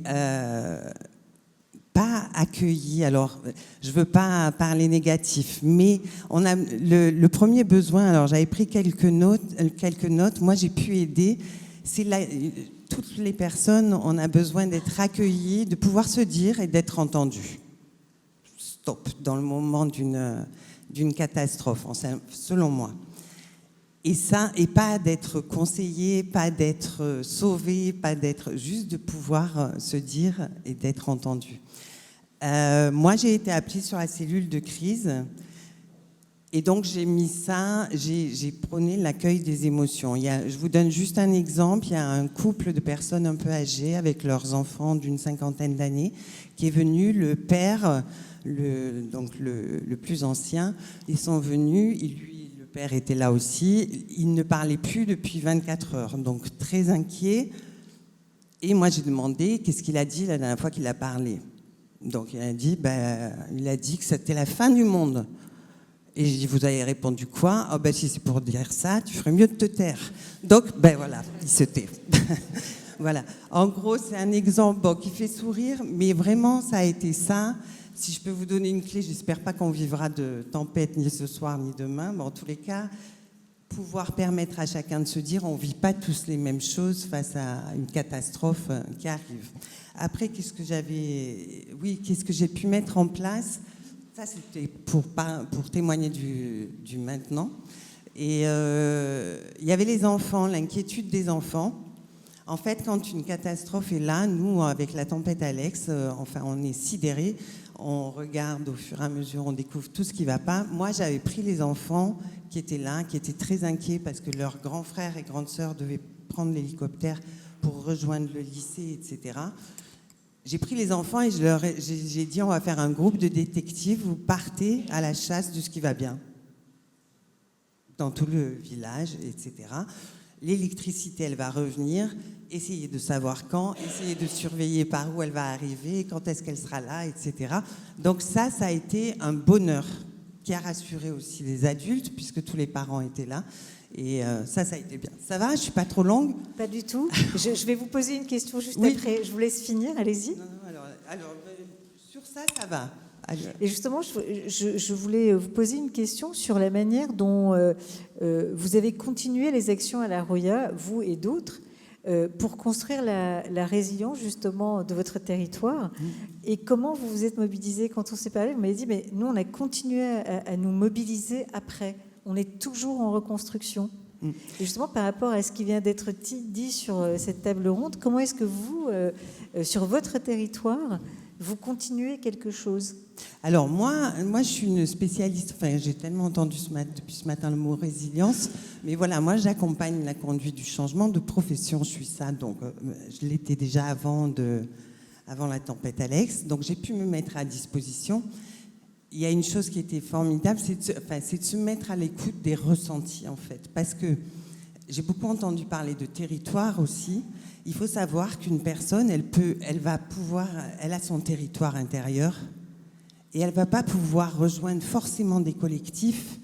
pas accueilli, alors je ne veux pas parler négatif, mais on a le premier besoin, alors j'avais pris quelques notes, moi j'ai pu aider, c'est toutes les personnes, on a besoin d'être accueillis, de pouvoir se dire et d'être entendus. Stop, dans le moment d'une catastrophe, selon moi. Et ça, et pas d'être conseillé, pas d'être sauvé, pas d'être... Juste de pouvoir se dire et d'être entendu. Moi, j'ai été appelée sur la cellule de crise. Et donc, j'ai mis ça, j'ai prôné l'accueil des émotions. Je vous donne juste un exemple. Il y a un couple de personnes un peu âgées avec leurs enfants d'une 50aine d'années qui est venu, le père, le plus ancien, ils sont venus, le père était là aussi, il ne parlait plus depuis 24 heures, donc très inquiet. Et moi, j'ai demandé qu'est-ce qu'il a dit la dernière fois qu'il a parlé. Donc, il a dit que c'était la fin du monde. Et j'ai dit, vous avez répondu quoi? Oh, si c'est pour dire ça, tu ferais mieux de te taire. Donc, voilà, il se tait. Voilà. En gros, c'est un exemple qui fait sourire, mais vraiment, ça a été ça. Si je peux vous donner une clé, j'espère pas qu'on vivra de tempête ni ce soir ni demain, mais en tous les cas, pouvoir permettre à chacun de se dire, on vit pas tous les mêmes choses face à une catastrophe qui arrive. Après, qu'est-ce que j'ai pu mettre en place? Ça, c'était pour témoigner du maintenant. Et il y avait les enfants, l'inquiétude des enfants. En fait, quand une catastrophe est là, nous, avec la tempête Alex, on est sidérés. On regarde au fur et à mesure, on découvre tout ce qui ne va pas. Moi, j'avais pris les enfants qui étaient là, qui étaient très inquiets parce que leurs grands frères et grandes sœurs devaient prendre l'hélicoptère pour rejoindre le lycée, etc. J'ai pris les enfants et j'ai dit, on va faire un groupe de détectives, vous partez à la chasse de ce qui va bien. Dans tout le village, etc. L'électricité, elle va revenir, essayez de savoir quand, essayez de surveiller par où elle va arriver, quand est-ce qu'elle sera là, etc. Donc ça a été un bonheur qui a rassuré aussi les adultes, puisque tous les parents étaient là. Et ça a été bien. Ça va? Je suis pas trop longue? Pas du tout. Je vais vous poser une question juste Oui. après. Je vous laisse finir, allez-y. Non, alors, sur ça va. Et justement, je voulais vous poser une question sur la manière dont vous avez continué les actions à La Roya, vous et d'autres, pour construire la résilience justement de votre territoire. Et comment vous vous êtes mobilisés quand on s'est parlé? Vous m'avez dit, mais nous, on a continué à nous mobiliser après. On est toujours en reconstruction. Et justement, par rapport à ce qui vient d'être dit sur cette table ronde, comment est-ce que vous, sur votre territoire, vous continuez quelque chose? Alors moi, je suis une spécialiste, enfin j'ai tellement entendu depuis ce matin le mot résilience, mais voilà, moi j'accompagne la conduite du changement de profession, je suis ça, donc je l'étais déjà avant la tempête Alex, donc j'ai pu me mettre à disposition. Il y a une chose qui était formidable, c'est de se mettre à l'écoute des ressentis en fait, parce que j'ai beaucoup entendu parler de territoire aussi. Il faut savoir qu'une personne, elle a son territoire intérieur et elle ne va pas pouvoir rejoindre forcément des collectifs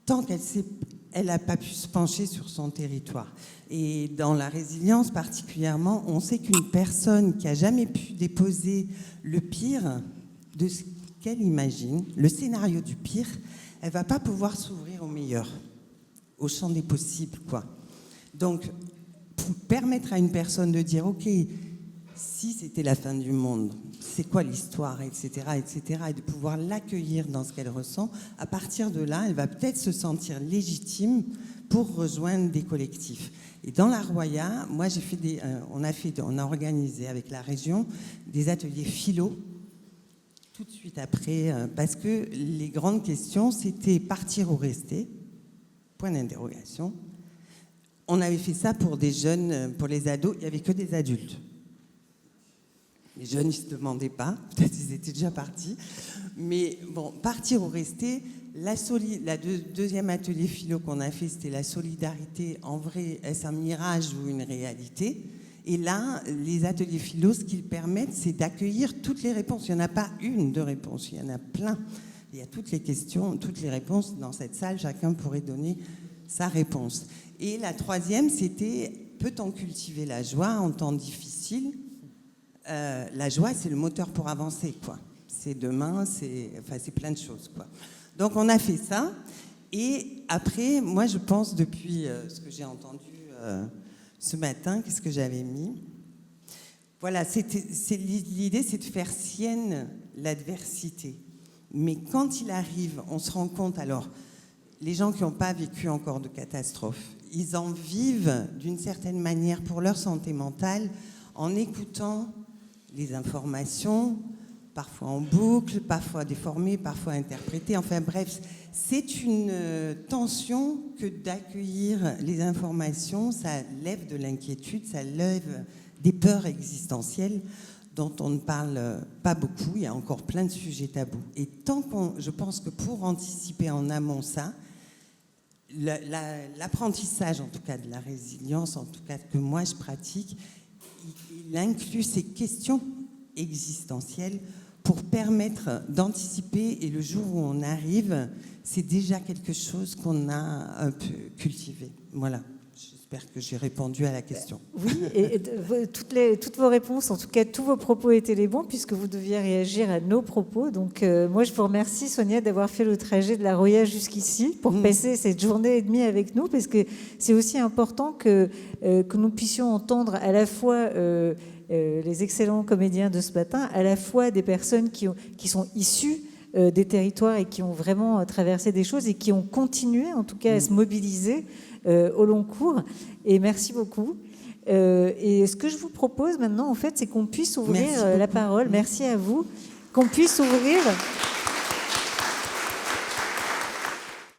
tant qu'elle n'a pas pu se pencher sur son territoire. Et dans la résilience particulièrement, on sait qu'une personne qui n'a jamais pu déposer le pire de ce qu'elle imagine, le scénario du pire, elle ne va pas pouvoir s'ouvrir au meilleur, au champ des possibles, quoi. Donc, pour permettre à une personne de dire, OK, si c'était la fin du monde, c'est quoi l'histoire, etc., et de pouvoir l'accueillir dans ce qu'elle ressent, à partir de là, elle va peut-être se sentir légitime pour rejoindre des collectifs. Et dans la Roya, moi, on a organisé avec la région des ateliers philo, tout de suite après, parce que les grandes questions, c'était partir ou rester, point d'interrogation. On avait fait ça pour des jeunes, pour les ados, il n'y avait que des adultes. Les jeunes, ils ne se demandaient pas, peut-être ils étaient déjà partis. Mais bon, partir ou rester, deuxième atelier philo qu'on a fait, c'était la solidarité, en vrai, est-ce un mirage ou une réalité? Et là, les ateliers philo, ce qu'ils permettent, c'est d'accueillir toutes les réponses. Il n'y en a pas une de réponse, il y en a plein. Il y a toutes les questions, toutes les réponses dans cette salle, chacun pourrait donner sa réponse. Et la troisième, c'était, peut-on cultiver la joie en temps difficile? La joie, c'est le moteur pour avancer, quoi. C'est demain, c'est plein de choses, quoi. Donc, on a fait ça. Et après, moi, je pense, depuis ce que j'ai entendu ce matin, qu'est-ce que j'avais mis? Voilà, l'idée, c'est de faire sienne l'adversité. Mais quand il arrive, on se rend compte, alors, les gens qui n'ont pas vécu encore de catastrophe, ils en vivent d'une certaine manière pour leur santé mentale en écoutant les informations, parfois en boucle, parfois déformées, parfois interprétées. Enfin bref, c'est une tension que d'accueillir les informations, ça lève de l'inquiétude, ça lève des peurs existentielles dont on ne parle pas beaucoup. Il y a encore plein de sujets tabous. Et je pense que pour anticiper en amont ça, l'apprentissage, en tout cas de la résilience, en tout cas que moi je pratique, il inclut ces questions existentielles pour permettre d'anticiper, et le jour où on arrive, c'est déjà quelque chose qu'on a un peu cultivé. Voilà. J'espère que j'ai répondu à la question. Oui, et toutes vos réponses, en tout cas tous vos propos étaient les bons puisque vous deviez réagir à nos propos. Donc moi je vous remercie Sonia d'avoir fait le trajet de la Roya jusqu'ici pour passer cette journée et demie avec nous, parce que c'est aussi important que nous puissions entendre à la fois les excellents comédiens de ce matin, à la fois des personnes qui sont issues des territoires et qui ont vraiment traversé des choses et qui ont continué en tout cas à se mobiliser au long cours. Et merci beaucoup. Et ce que je vous propose maintenant, en fait, c'est qu'on puisse ouvrir la parole. Merci à vous. Qu'on puisse ouvrir